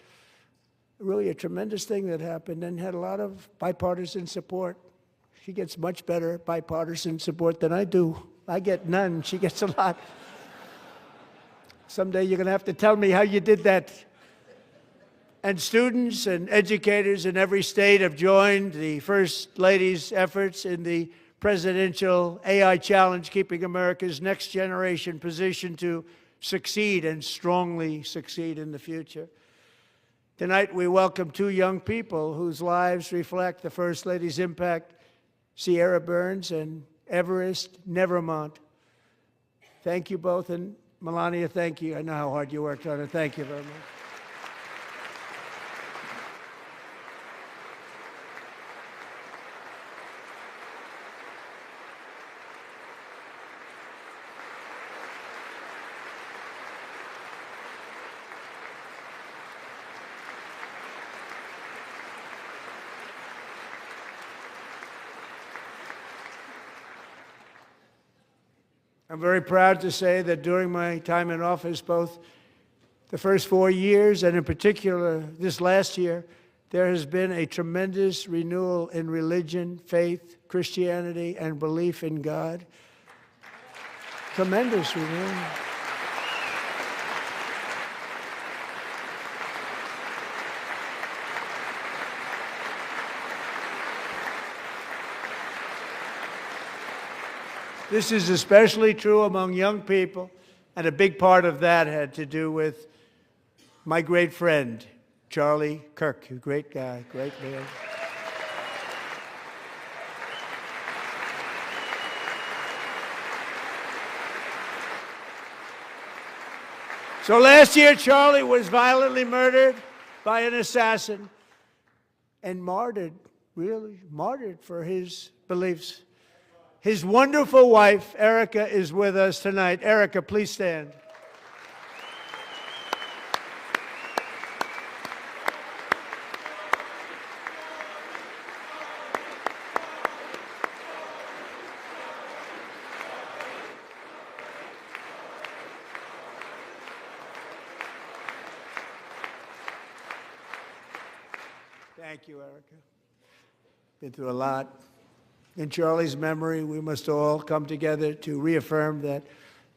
really a tremendous thing that happened and had a lot of bipartisan support. She gets much better bipartisan support than I do. I get none. She gets a lot. Someday you're going to have to tell me how you did that. And students and educators in every state have joined the First Lady's efforts in the presidential AI challenge, keeping America's next generation positioned to succeed and strongly succeed in the future. Tonight, we welcome two young people whose lives reflect the First Lady's impact, Sierra Burns and Everest Nevermont. Thank you both, and Melania, thank you. I know how hard you worked on it. Thank you very much. I'm very proud to say that during my time in office, both the first 4 years and in particular this last year, there has been a tremendous renewal in religion, faith, Christianity, and belief in God. Tremendous renewal. This is especially true among young people, and a big part of that had to do with my great friend, Charlie Kirk, a great guy, great man. So last year, Charlie was violently murdered by an assassin and martyred, really martyred for his beliefs. His wonderful wife, Erica, is with us tonight. Erica, please stand. Thank you, Erica. Been through a lot. In Charlie's memory, we must all come together to reaffirm that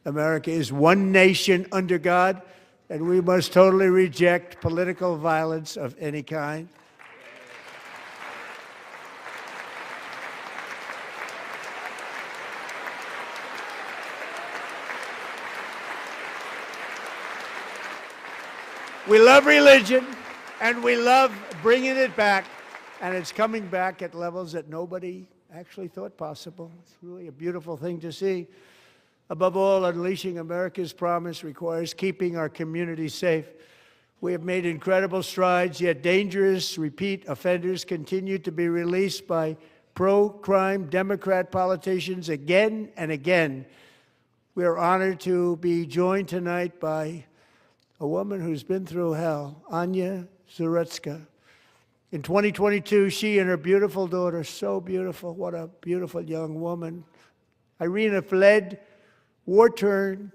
America is one nation under God, and we must totally reject political violence of any kind. We love religion, and we love bringing it back, and it's coming back at levels that nobody actually thought possible. It's really a beautiful thing to see. Above all, unleashing America's promise requires keeping our communities safe. We have made incredible strides, yet dangerous repeat offenders continue to be released by pro-crime Democrat politicians again and again. We are honored to be joined tonight by a woman who's been through hell, Anya Zarutska. In 2022, she and her beautiful daughter, so beautiful, what a beautiful young woman, Irina, fled war-torn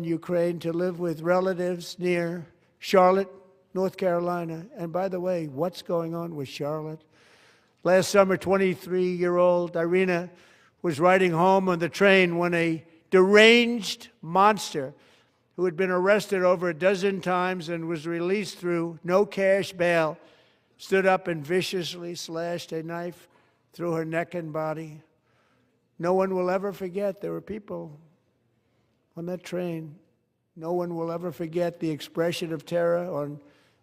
Ukraine to live with relatives near Charlotte, North Carolina. And by the way, what's going on with Charlotte? Last summer, 23-year-old Irina was riding home on the train when a deranged monster who had been arrested over a dozen times and was released through no cash bail stood up and viciously slashed a knife through her neck and body. No one will ever forget. There were people on that train. No one will ever forget the expression of terror on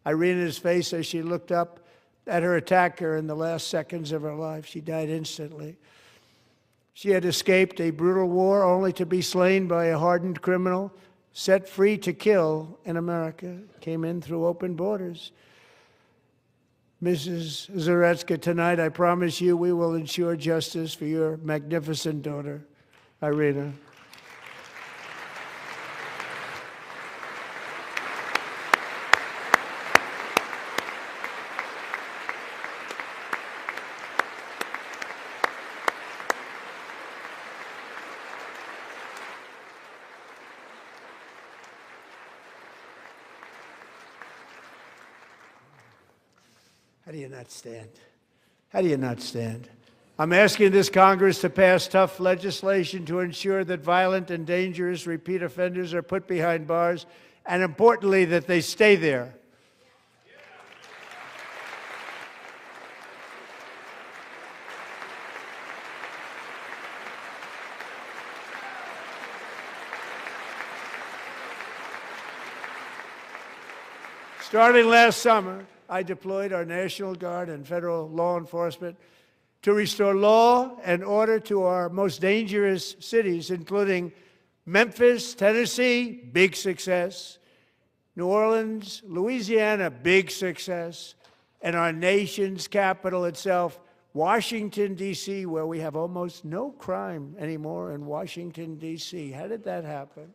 Irina's face as she looked up at her attacker in the last seconds of her life. She died instantly. She had escaped a brutal war only to be slain by a hardened criminal, set free to kill in America, came in through open borders. Mrs. Zarutska, tonight I promise you we will ensure justice for your magnificent daughter, Irina. How do you not stand? How do you not stand? I'm asking this Congress to pass tough legislation to ensure that violent and dangerous repeat offenders are put behind bars, and importantly, that they stay there. Starting last summer, I deployed our National Guard and federal law enforcement to restore law and order to our most dangerous cities, including Memphis, Tennessee, big success, New Orleans, Louisiana, big success, and our nation's capital itself, Washington, D.C., where we have almost no crime anymore in Washington, D.C. How did that happen?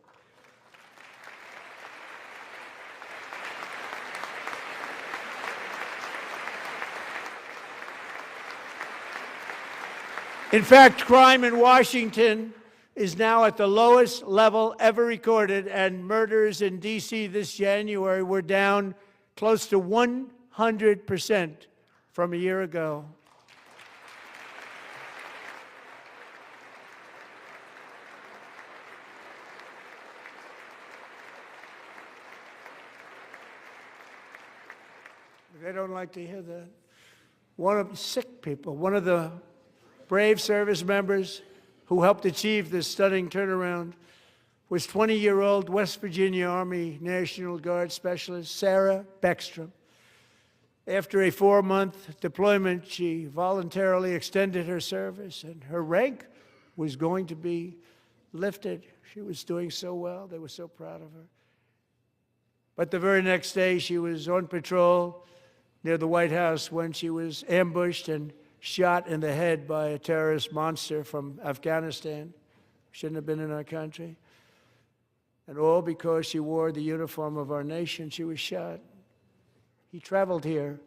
In fact, crime in Washington is now at the lowest level ever recorded, and murders in D.C. this January were down close to 100% from a year ago. They don't like to hear that. One of sick people, one of the brave service members who helped achieve this stunning turnaround was 20-year-old West Virginia Army National Guard Specialist Sarah Beckstrom. After a 4-month deployment, she voluntarily extended her service, and her rank was going to be lifted. She was doing so well. They were so proud of her. But the very next day, she was on patrol near the White House when she was ambushed and shot in the head by a terrorist monster from Afghanistan. Shouldn't have been in our country. And all because she wore the uniform of our nation, she was shot. He traveled here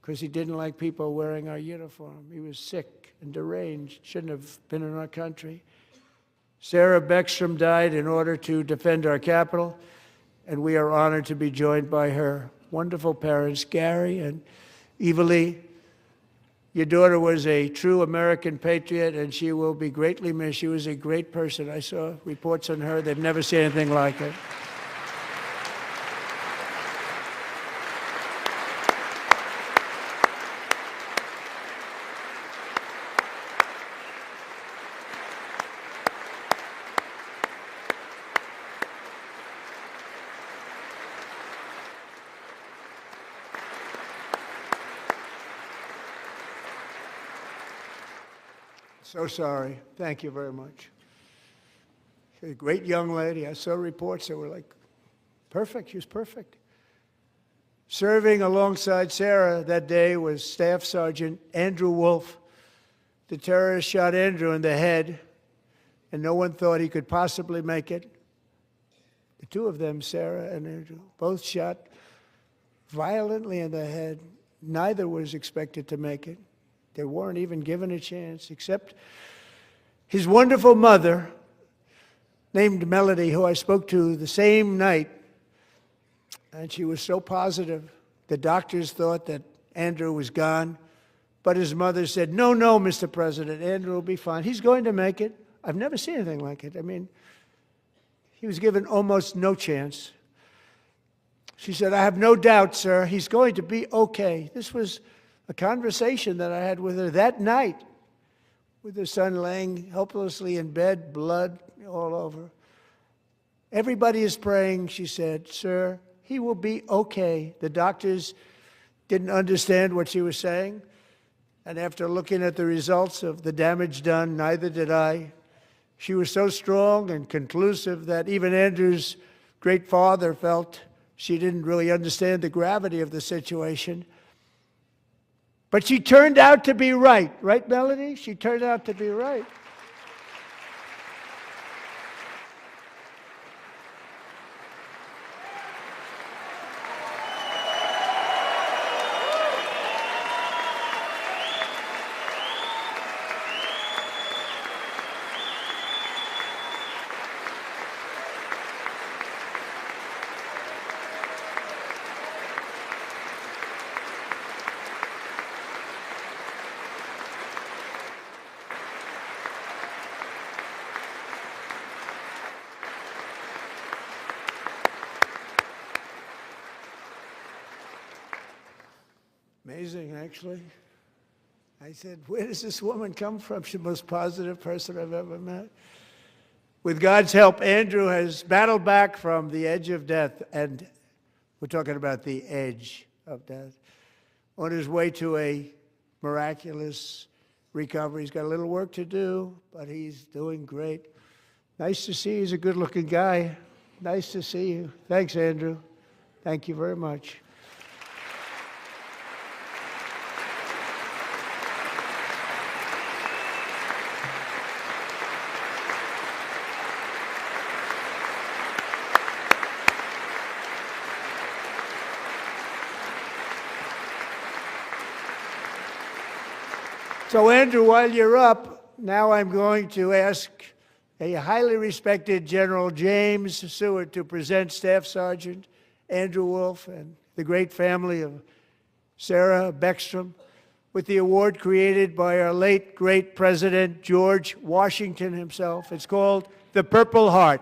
because he didn't like people wearing our uniform. He was sick and deranged, shouldn't have been in our country. Sarah Beckstrom died in order to defend our capital, and we are honored to be joined by her wonderful parents, Gary and Eva Lee. Your daughter was a true American patriot, and she will be greatly missed. She was a great person. I saw reports on her. They've never seen anything like it. So sorry. Thank you very much. She's a great young lady. I saw reports that were like Perfect. She was perfect. Serving alongside Sarah that day was Staff Sergeant Andrew Wolf. The terrorist shot Andrew in the head, and no one thought he could possibly make it. The two of them, Sarah and Andrew, both shot violently in the head. Neither was expected to make it. They weren't even given a chance, except his wonderful mother, named Melody, who I spoke to the same night. And she was so positive. The doctors thought that Andrew was gone. But his mother said, no, Mr. President, Andrew will be fine. He's going to make it. I've never seen anything like it. I mean, he was given almost no chance. She said, I have no doubt, sir, he's going to be okay. This was a conversation that I had with her that night, with her son laying helplessly in bed, blood all over. Everybody is praying, she said, sir, he will be okay. The doctors didn't understand what she was saying. And after looking at the results of the damage done, neither did I. She was so strong and conclusive that even Andrew's great father felt she didn't really understand the gravity of the situation. But she turned out to be right. Right, Melody? She turned out to be right. Amazing, actually. I said, where does this woman come from? She's the most positive person I've ever met. With God's help, Andrew has battled back from the edge of death, and we're talking about the edge of death, on his way to a miraculous recovery. He's got a little work to do, but he's doing great. Nice to see you. He's a good-looking guy. Nice to see you. Thanks, Andrew. Thank you very much. So, Andrew, while you're up, now I'm going to ask a highly respected General James Seward to present Staff Sergeant Andrew Wolf and the great family of Sarah Beckstrom with the award created by our late, great President George Washington himself. It's called the Purple Heart.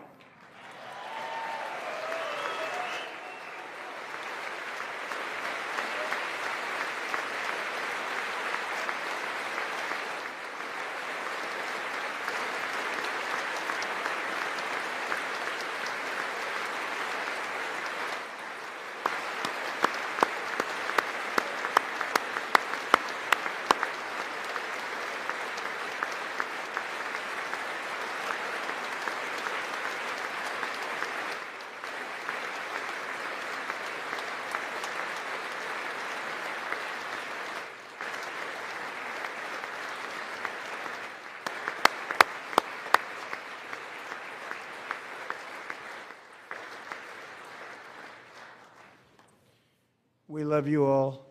We love you all.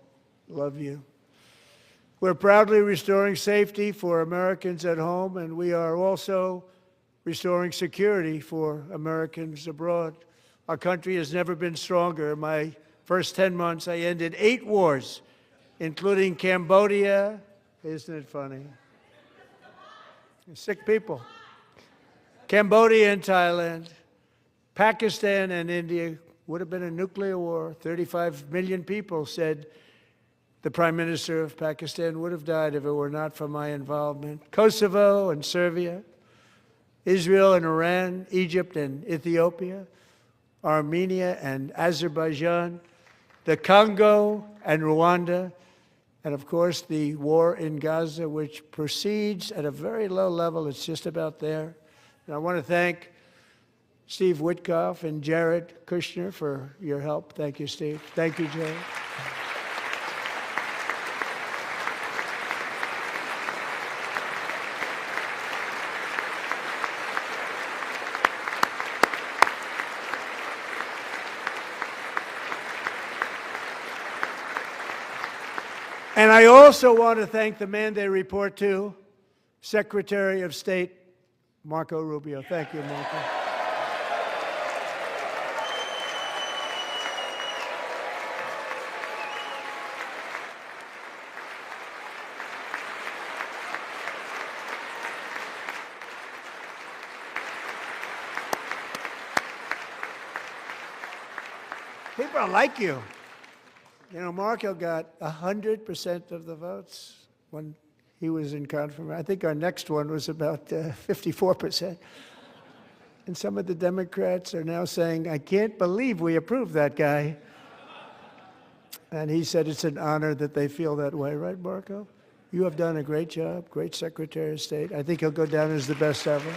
Love you. We're proudly restoring safety for Americans at home, and we are also restoring security for Americans abroad. Our country has never been stronger. In my first 10 months, I ended 8 wars, including Cambodia. Isn't it funny? Sick people. Cambodia and Thailand, Pakistan and India. Would have been a nuclear war. 35 million people, said the Prime Minister of Pakistan, would have died if it were not for my involvement. Kosovo and Serbia, Israel and Iran, Egypt and Ethiopia, Armenia and Azerbaijan, the Congo and Rwanda, and of course the war in Gaza, which proceeds at a very low level. It's just about there. And I want to thank Steve Witkoff and Jared Kushner for your help. Thank you, Steve. Thank you, Jared. And I also want to thank the man they report to, Secretary of State Marco Rubio. Thank you, Marco. People like you. You know, Marco got 100% of the votes when he was in confirmation. I think our next one was about 54%. And some of the Democrats are now saying, I can't believe we approved that guy. And he said it's an honor that they feel that way, right, Marco? You have done a great job, great Secretary of State. I think he'll go down as the best ever.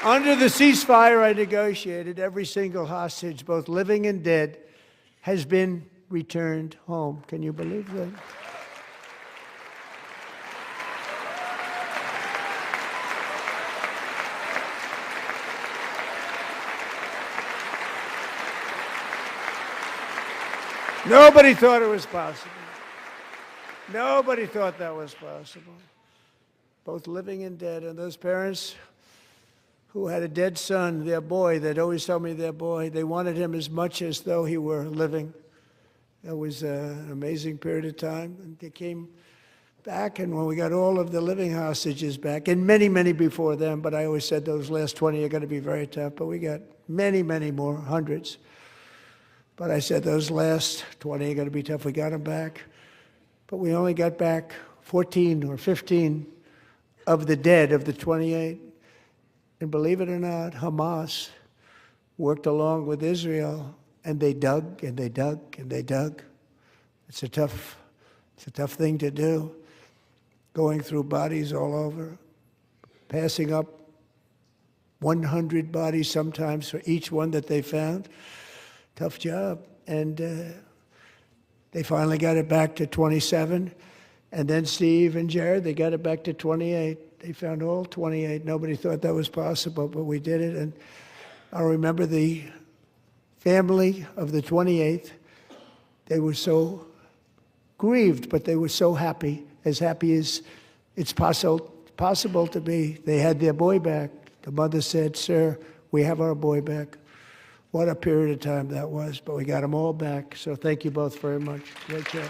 Under the ceasefire I negotiated, every single hostage, both living and dead, has been returned home. Can you believe that? Nobody thought it was possible. Nobody thought that was possible. Both living and dead. And those parents who had a dead son, their boy, they'd always tell me their boy, they wanted him as much as though he were living. That was an amazing period of time. And they came back, and when we got all of the living hostages back, and many, many before them, but I always said those last 20 are going to be very tough, but we got many, many more, hundreds. But I said those last 20 are going to be tough. We got them back. But we only got back 14 or 15 of the dead, of the 28. And believe it or not, Hamas worked along with Israel, and they dug and they dug and they dug. It's a tough thing to do, going through bodies all over, passing up 100 bodies sometimes for each one that they found. Tough job. And they finally got it back to 27. And then Steve and Jared, they got it back to 28. They found all 28. Nobody thought that was possible, but we did it. And I remember the family of the 28th. They were so grieved, but they were so happy as it's possible to be. They had their boy back. The mother said, "Sir, we have our boy back." What a period of time that was, but we got them all back. So thank you both very much. Great job.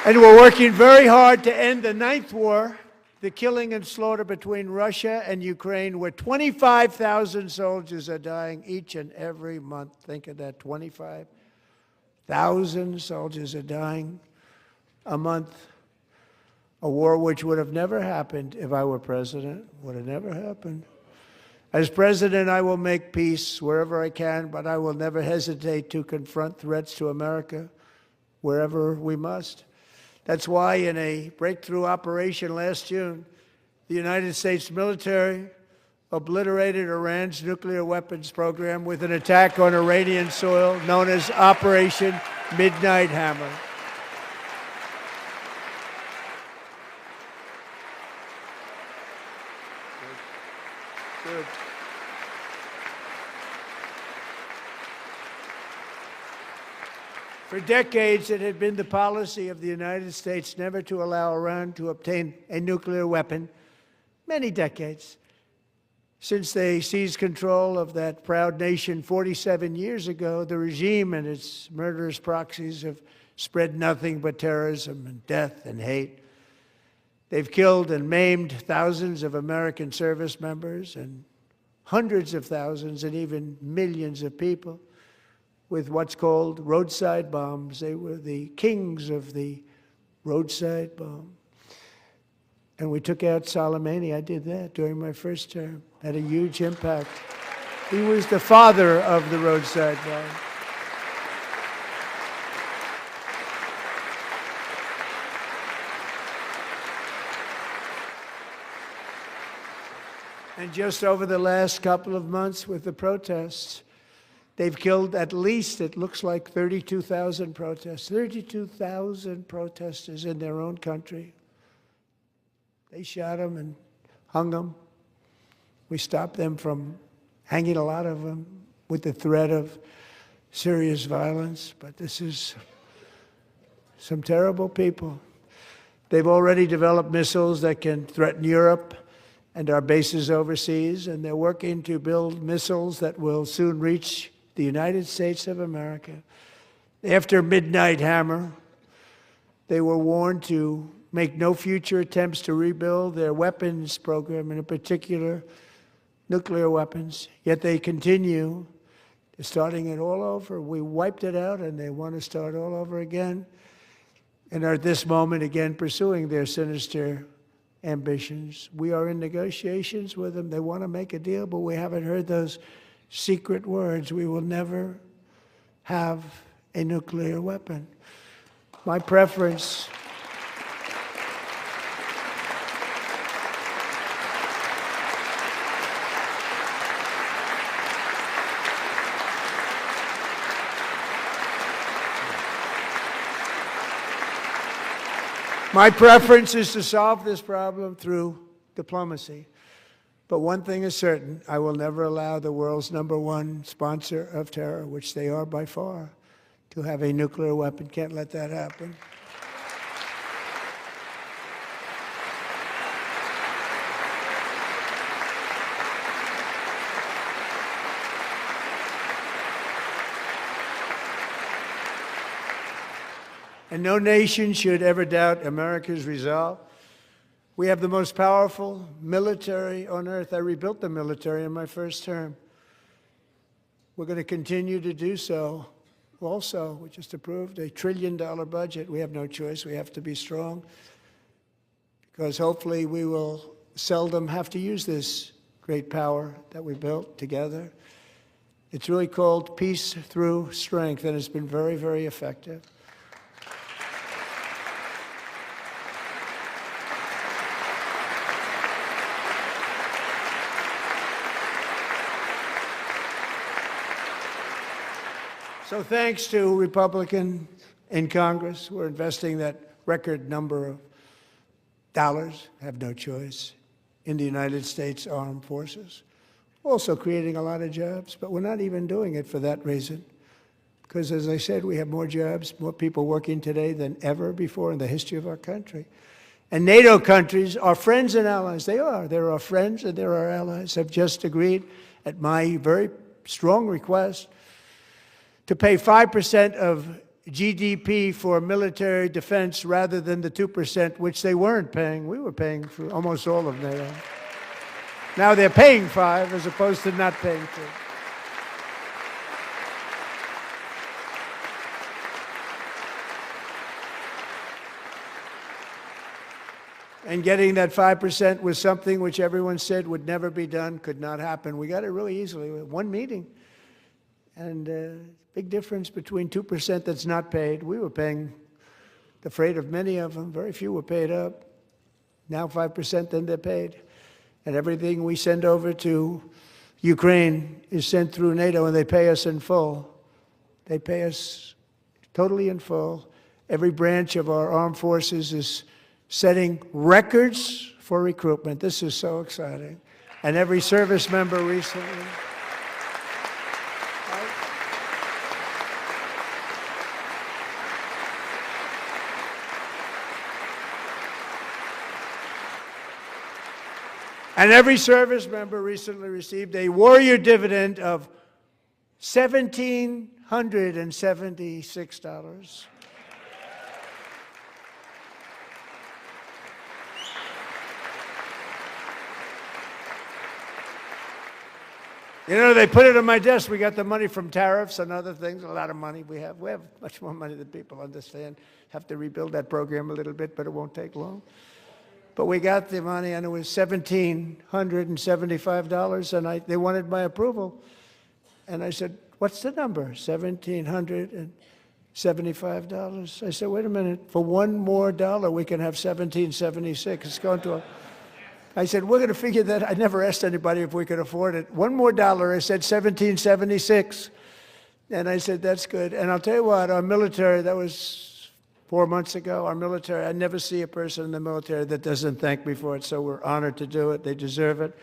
And we're working very hard to end the ninth war, the killing and slaughter between Russia and Ukraine, where 25,000 soldiers are dying each and every month. Think of that, 25,000 soldiers are dying a month. A war which would have never happened if I were president, would have never happened. As president, I will make peace wherever I can, but I will never hesitate to confront threats to America wherever we must. That's why in a breakthrough operation last June, the United States military obliterated Iran's nuclear weapons program with an attack on Iranian soil known as Operation Midnight Hammer. Good. For decades, it had been the policy of the United States never to allow Iran to obtain a nuclear weapon. Many decades. Since they seized control of that proud nation 47 years ago, the regime and its murderous proxies have spread nothing but terrorism and death and hate. They've killed and maimed thousands of American service members and hundreds of thousands and even millions of people. with what's called roadside bombs. They were the kings of the roadside bomb. And we took out Soleimani. I did that during my first term. Had a huge impact. He was the father of the roadside bomb. And just over the last couple of months with the protests, they've killed at least, it looks like, 32,000 protests. 32,000 protesters in their own country. They shot them and hung them. We stopped them from hanging a lot of them with the threat of serious violence. But this is some terrible people. They've already developed missiles that can threaten Europe and our bases overseas, and they're working to build missiles that will soon reach the United States of America. After Midnight Hammer, they were warned to make no future attempts to rebuild their weapons program, and in particular, nuclear weapons. Yet they continue. They're starting it all over. We wiped it out, and they want to start all over again, and are at this moment again pursuing their sinister ambitions. We are in negotiations with them. They want to make a deal, but we haven't heard those secret words. We will never have a nuclear weapon. My preference is to solve this problem through diplomacy. But one thing is certain, I will never allow the world's #1 sponsor of terror, which they are by far, to have a nuclear weapon. Can't let that happen. And no nation should ever doubt America's resolve. We have the most powerful military on earth. I rebuilt the military in my first term. We're going to continue to do so. Also, we just approved a $1 trillion budget. We have no choice. We have to be strong, because hopefully we will seldom have to use this great power that we built together. It's really called Peace Through Strength, and it's been very, very effective. So thanks to Republicans in Congress who are investing that record number of dollars, have no choice, in the United States Armed Forces. Also creating a lot of jobs, but we're not even doing it for that reason. Because as I said, we have more jobs, more people working today than ever before in the history of our country. And NATO countries are friends and allies. They are. They're our friends and they're our allies, have just agreed at my very strong request to pay 5% of GDP for military defense rather than the 2%, which they weren't paying. We were paying for almost all of NATO. Now they're paying 5 as opposed to not paying 2. And getting that 5% was something which everyone said would never be done, could not happen. We got it really easily with one meeting. And big difference between 2% that's not paid. We were paying the freight of many of them. Very few were paid up. Now 5%, then they're paid. And everything we send over to Ukraine is sent through NATO, and they pay us in full. They pay us totally in full. Every branch of our armed forces is setting records for recruitment. This is so exciting. And every service member recently. And every service member recently received a warrior dividend of $1,776. You know, they put it on my desk. We got the money from tariffs and other things, a lot of money we have. We have much more money than people understand. Have to rebuild that program a little bit, but it won't take long. But we got the money, and it was $1,775, and they wanted my approval. And I said, what's the number? $1,775. I said, wait a minute. For one more dollar, we can have $1,776. It's going to I said, we're going to figure that. I never asked anybody if we could afford it. One more dollar, I said $1,776. And I said, that's good. And I'll tell you what, our military, that was 4 months ago, our military, I never see a person in the military that doesn't thank me for it, so we're honored to do it. They deserve it.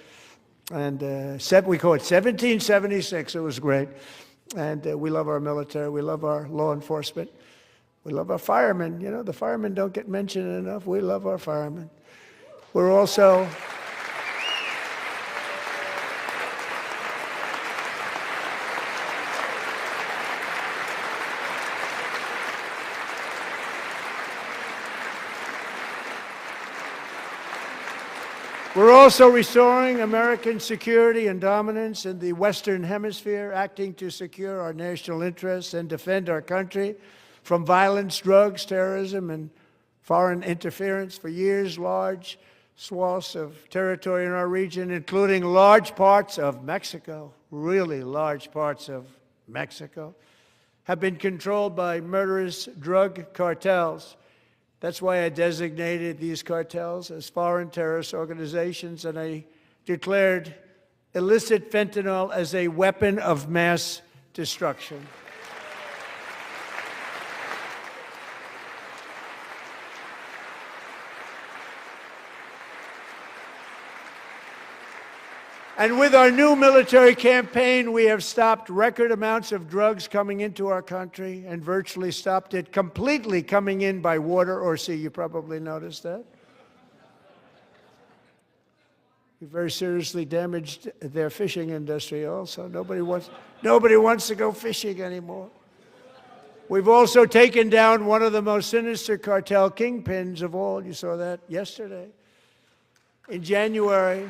And we call it 1776. It was great. And we love our military. We love our law enforcement. We love our firemen. You know, the firemen don't get mentioned enough. We love our firemen. We're also restoring American security and dominance in the Western Hemisphere, acting to secure our national interests and defend our country from violence, drugs, terrorism, and foreign interference. For years, large swaths of territory in our region, including large parts of Mexico, really large parts of Mexico, have been controlled by murderous drug cartels. That's why I designated these cartels as foreign terrorist organizations, and I declared illicit fentanyl as a weapon of mass destruction. And with our new military campaign, we have stopped record amounts of drugs coming into our country and virtually stopped it completely coming in by water or sea. You probably noticed that. We very seriously damaged their fishing industry also. Nobody wants to go fishing anymore. We've also taken down one of the most sinister cartel kingpins of all. You saw that yesterday. In January,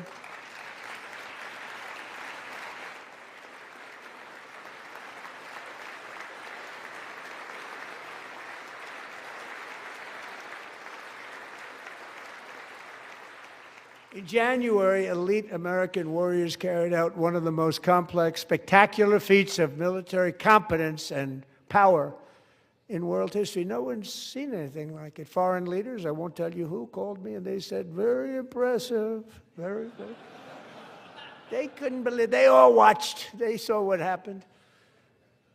elite American warriors carried out one of the most complex, spectacular feats of military competence and power in world history. No one's seen anything like it. Foreign leaders, I won't tell you who, called me and they said, very impressive, very good. They couldn't believe, they all watched. They saw what happened.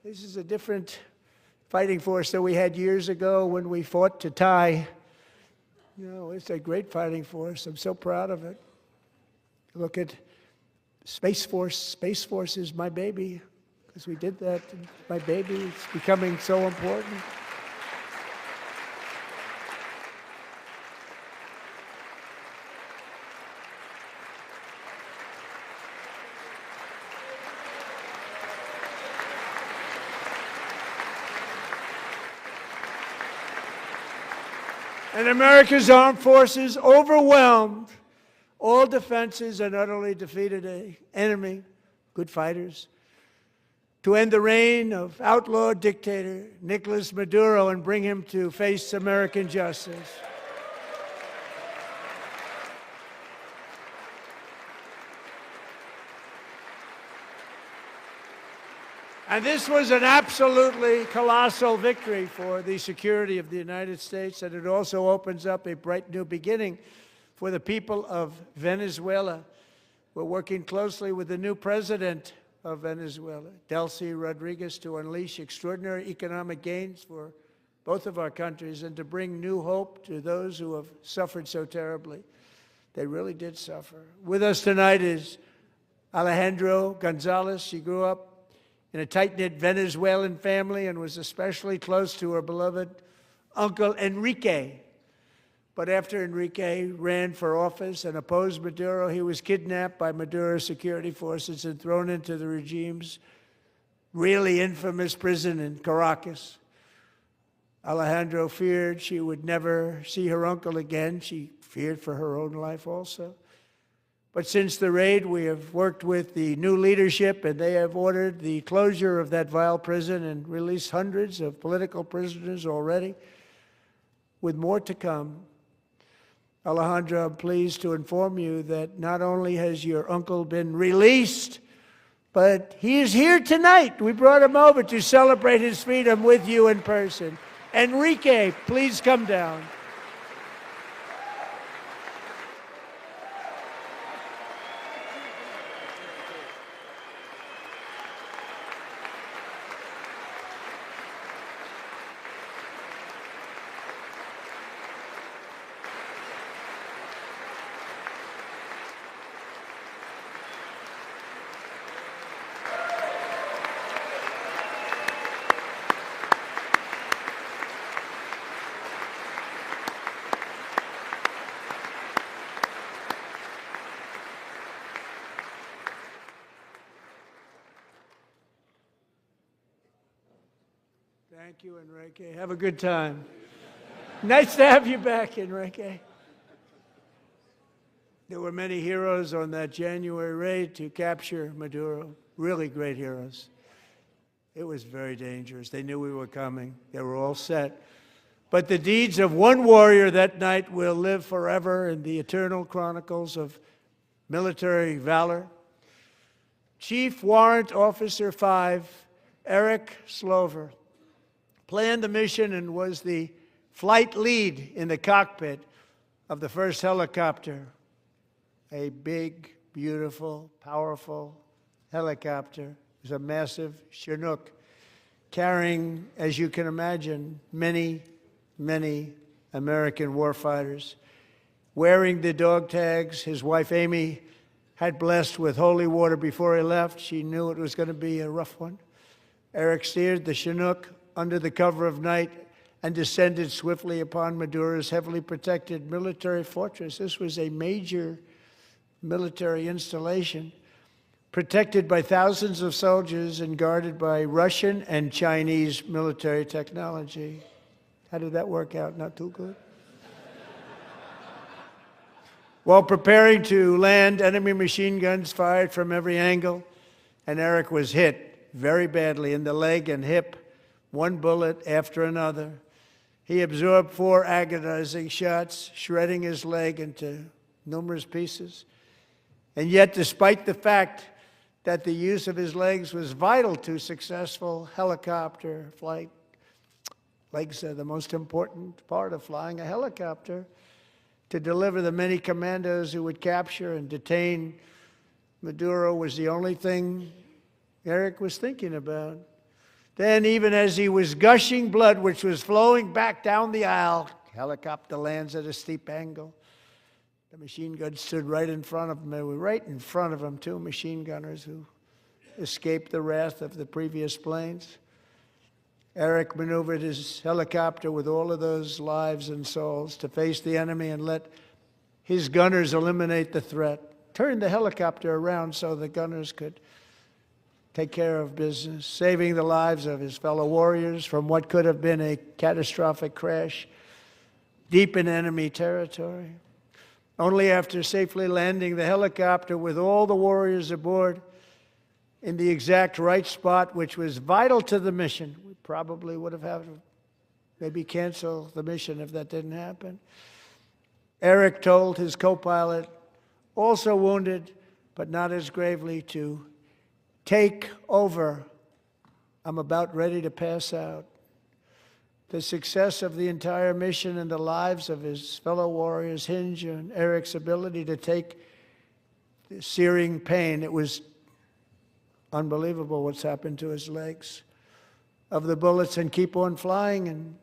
This is a different fighting force that we had years ago when we fought to tie. You know, it's a great fighting force. I'm so proud of it. Look at Space Force. Space Force is my baby, because we did that. My baby is becoming so important. And America's armed forces overwhelmed all defenses and utterly defeated an enemy, good fighters, to end the reign of outlaw dictator Nicolas Maduro and bring him to face American justice. And this was an absolutely colossal victory for the security of the United States, and it also opens up a bright new beginning for the people of Venezuela. We're working closely with the new president of Venezuela, Delcy Rodriguez, to unleash extraordinary economic gains for both of our countries and to bring new hope to those who have suffered so terribly. They really did suffer. With us tonight is Alejandro Gonzalez. She grew up in a tight-knit Venezuelan family and was especially close to her beloved uncle Enrique. But after Enrique ran for office and opposed Maduro, he was kidnapped by Maduro's security forces and thrown into the regime's really infamous prison in Caracas. Alejandro feared she would never see her uncle again. She feared for her own life also. But since the raid, we have worked with the new leadership, and they have ordered the closure of that vile prison and released hundreds of political prisoners already, with more to come. Alejandra, I'm pleased to inform you that not only has your uncle been released, but he is here tonight. We brought him over to celebrate his freedom with you in person. Enrique, please come down. Thank you, Enrique. Have a good time. Nice to have you back, Enrique. There were many heroes on that January raid to capture Maduro, really great heroes. It was very dangerous. They knew we were coming. They were all set. But the deeds of one warrior that night will live forever in the eternal chronicles of military valor. Chief Warrant Officer 5, Eric Slover, planned the mission and was the flight lead in the cockpit of the first helicopter, a big, beautiful, powerful helicopter. It was a massive Chinook carrying, as you can imagine, many, many American warfighters. Wearing the dog tags, his wife Amy had blessed with holy water before he left. She knew it was going to be a rough one. Eric steered the Chinook under the cover of night and descended swiftly upon Maduro's heavily protected military fortress. This was a major military installation, protected by thousands of soldiers and guarded by Russian and Chinese military technology. How did that work out? Not too good? While preparing to land, enemy machine guns fired from every angle, and Eric was hit very badly in the leg and hip, one bullet after another. He absorbed 4 agonizing shots, shredding his leg into numerous pieces. And yet, despite the fact that the use of his legs was vital to successful helicopter flight, legs are the most important part of flying a helicopter, to deliver the many commandos who would capture and detain Maduro was the only thing Eric was thinking about. Then, even as he was gushing blood, which was flowing back down the aisle, helicopter lands at a steep angle. The machine gun stood right in front of him. They were right in front of him, 2 machine gunners who escaped the wrath of the previous planes. Eric maneuvered his helicopter with all of those lives and souls to face the enemy and let his gunners eliminate the threat. Turned the helicopter around so the gunners could take care of business, saving the lives of his fellow warriors from what could have been a catastrophic crash deep in enemy territory. Only after safely landing the helicopter with all the warriors aboard in the exact right spot, which was vital to the mission. We probably would have had to maybe cancel the mission if that didn't happen. Eric told his co-pilot, also wounded, but not as gravely, to take over. I'm about ready to pass out. The success of the entire mission and the lives of his fellow warriors hinge on Eric's ability to take the searing pain. It was unbelievable what's happened to his legs of the bullets and keep on flying and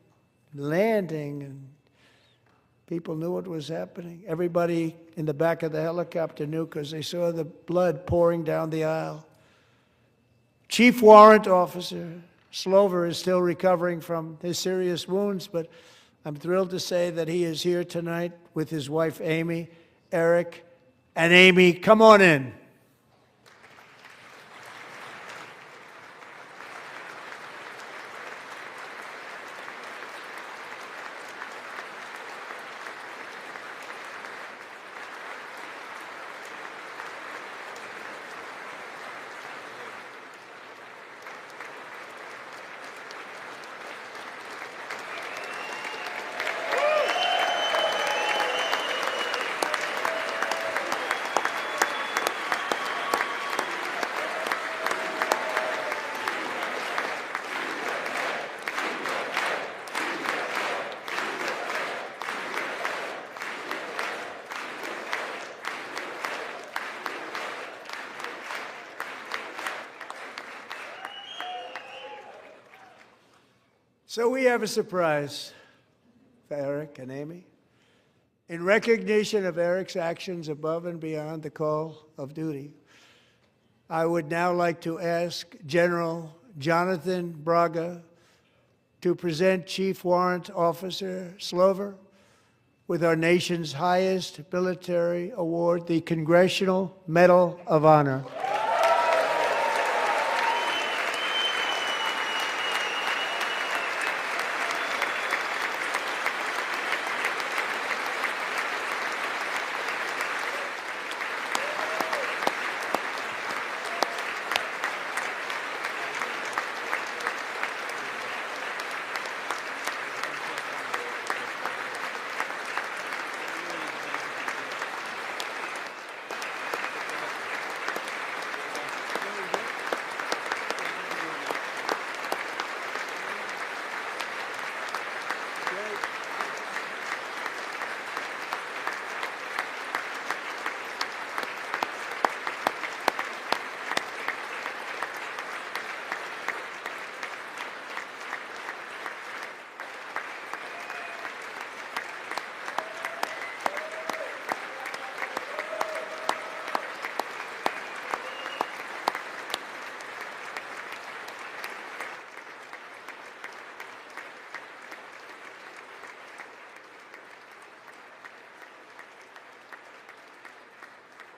landing, and people knew what was happening. Everybody in the back of the helicopter knew because they saw the blood pouring down the aisle. Chief Warrant Officer Slover is still recovering from his serious wounds, but I'm thrilled to say that he is here tonight with his wife, Amy. Eric and Amy, come on in. So we have a surprise for Eric and Amy. In recognition of Eric's actions above and beyond the call of duty, I would now like to ask General Jonathan Braga to present Chief Warrant Officer Slover with our nation's highest military award, the Congressional Medal of Honor.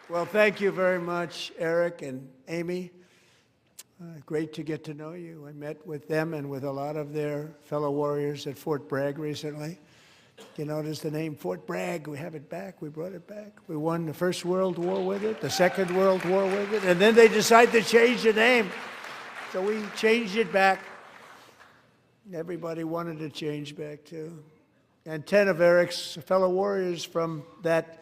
Well, thank you very much, Eric and Amy. Great to get to know you. I met with them and with a lot of their fellow warriors at Fort Bragg recently. You notice the name Fort Bragg, we have it back, we brought it back. We won the First World War with it, the Second World War with it, and then they decided to change the name. So we changed it back. Everybody wanted to change back too. And 10 of Eric's fellow warriors from that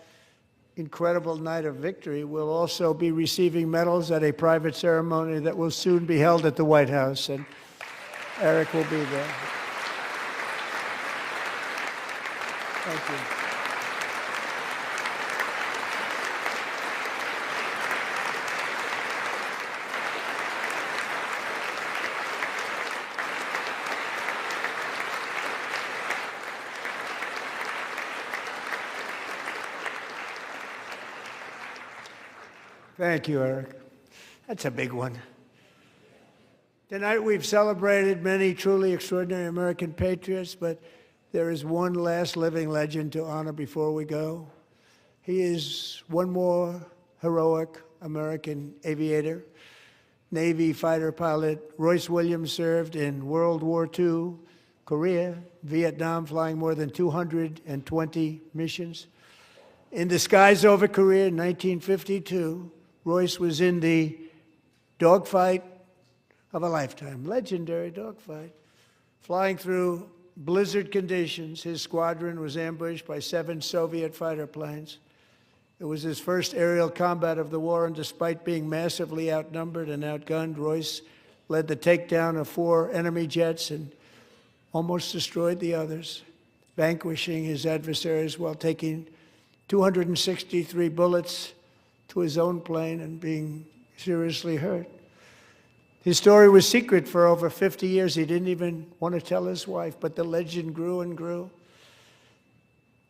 incredible night of victory will also be receiving medals at a private ceremony that will soon be held at the White House, and Eric will be there. Thank you. Thank you, Eric. That's a big one. Tonight we've celebrated many truly extraordinary American patriots, but there is one last living legend to honor before we go. He is one more heroic American aviator. Navy fighter pilot Royce Williams served in World War II, Korea, Vietnam, flying more than 220 missions. In the skies over Korea in 1952, Royce was in the dogfight of a lifetime, legendary dogfight. Flying through blizzard conditions, his squadron was ambushed by 7 Soviet fighter planes. It was his first aerial combat of the war, and despite being massively outnumbered and outgunned, Royce led the takedown of 4 enemy jets and almost destroyed the others, vanquishing his adversaries while taking 263 bullets to his own plane and being seriously hurt. His story was secret for over 50 years. He didn't even want to tell his wife, but the legend grew and grew.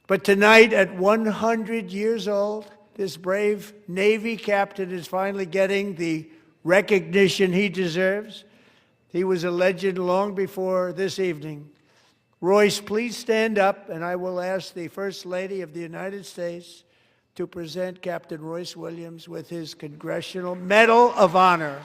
But tonight, at 100 years old, this brave Navy captain is finally getting the recognition he deserves. He was a legend long before this evening. Royce, please stand up, and I will ask the First Lady of the United States to present Captain Royce Williams with his Congressional Medal of Honor.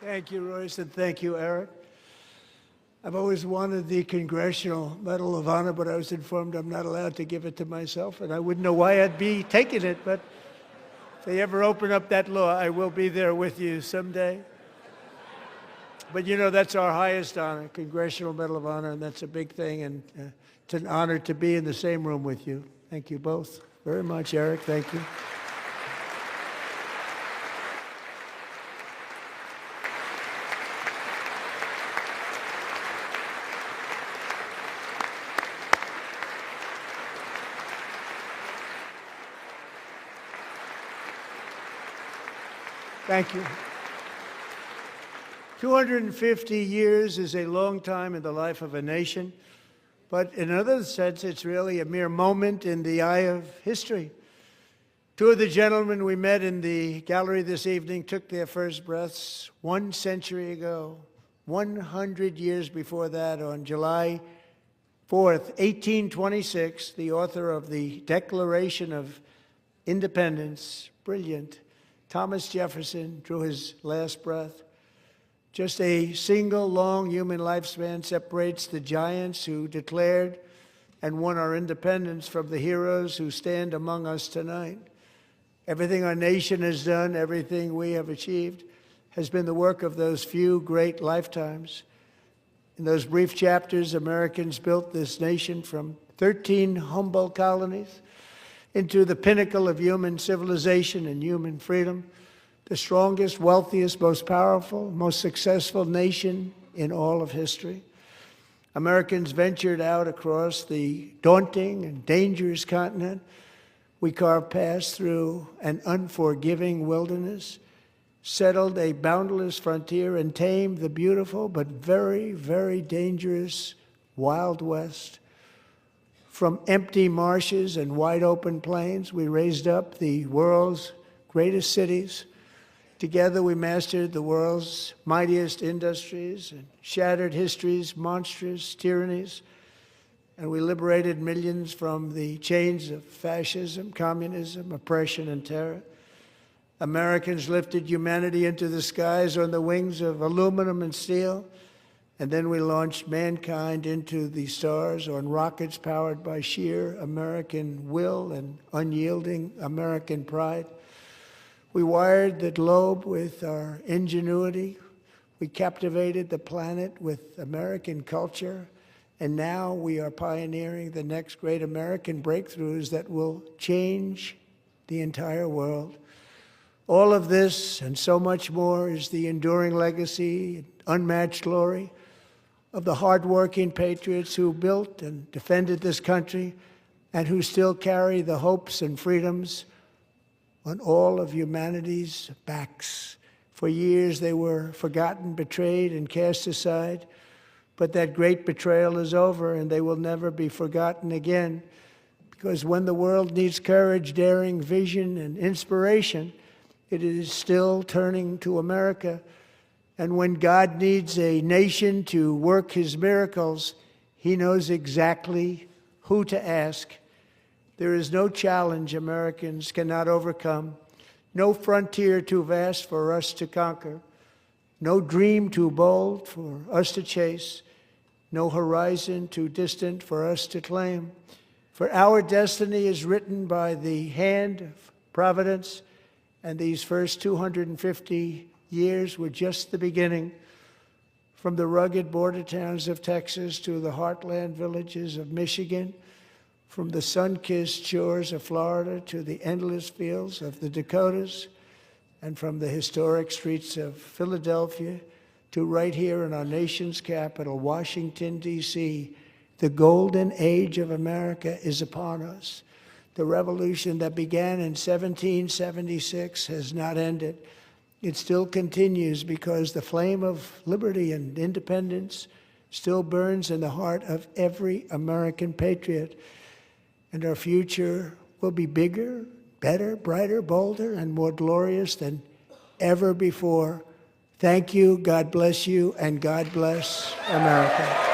Thank you, Royce, and thank you, Eric. I've always wanted the Congressional Medal of Honor, but I was informed I'm not allowed to give it to myself, and I wouldn't know why I'd be taking it, but if they ever open up that law, I will be there with you someday. But you know, that's our highest honor, Congressional Medal of Honor, and that's a big thing, and it's an honor to be in the same room with you. Thank you both very much, Eric. Thank you. Thank you. 250 years is a long time in the life of a nation, but in another sense, it's really a mere moment in the eye of history. Two of the gentlemen we met in the gallery this evening took their first breaths 1 century ago, 100 years before that, on July 4th, 1826, the author of the Declaration of Independence, brilliant, Thomas Jefferson, drew his last breath. Just a single long human lifespan separates the giants who declared and won our independence from the heroes who stand among us tonight. Everything our nation has done, everything we have achieved, has been the work of those few great lifetimes. In those brief chapters, Americans built this nation from 13 humble colonies into the pinnacle of human civilization and human freedom, the strongest, wealthiest, most powerful, most successful nation in all of history. Americans ventured out across the daunting and dangerous continent. We carved paths through an unforgiving wilderness, settled a boundless frontier, and tamed the beautiful but very, very dangerous Wild West. From empty marshes and wide open plains, we raised up the world's greatest cities. Together, we mastered the world's mightiest industries and shattered history's monstrous tyrannies. And we liberated millions from the chains of fascism, communism, oppression, and terror. Americans lifted humanity into the skies on the wings of aluminum and steel. And then we launched mankind into the stars on rockets powered by sheer American will and unyielding American pride. We wired the globe with our ingenuity. We captivated the planet with American culture. And now we are pioneering the next great American breakthroughs that will change the entire world. All of this and so much more is the enduring legacy, unmatched glory of the hardworking patriots who built and defended this country and who still carry the hopes and freedoms on all of humanity's backs. For years they were forgotten, betrayed, and cast aside. But that great betrayal is over, and they will never be forgotten again. Because when the world needs courage, daring, vision, and inspiration, it is still turning to America. And when God needs a nation to work his miracles, he knows exactly who to ask. There is no challenge Americans cannot overcome, no frontier too vast for us to conquer, no dream too bold for us to chase, no horizon too distant for us to claim. For our destiny is written by the hand of providence, and these first 250 years were just the beginning. From the rugged border towns of Texas to the heartland villages of Michigan, from the sun-kissed shores of Florida to the endless fields of the Dakotas, and from the historic streets of Philadelphia to right here in our nation's capital, Washington, D.C., the golden age of America is upon us. The revolution that began in 1776 has not ended. It still continues because the flame of liberty and independence still burns in the heart of every American patriot. And our future will be bigger, better, brighter, bolder, and more glorious than ever before. Thank you, God bless you, and God bless America.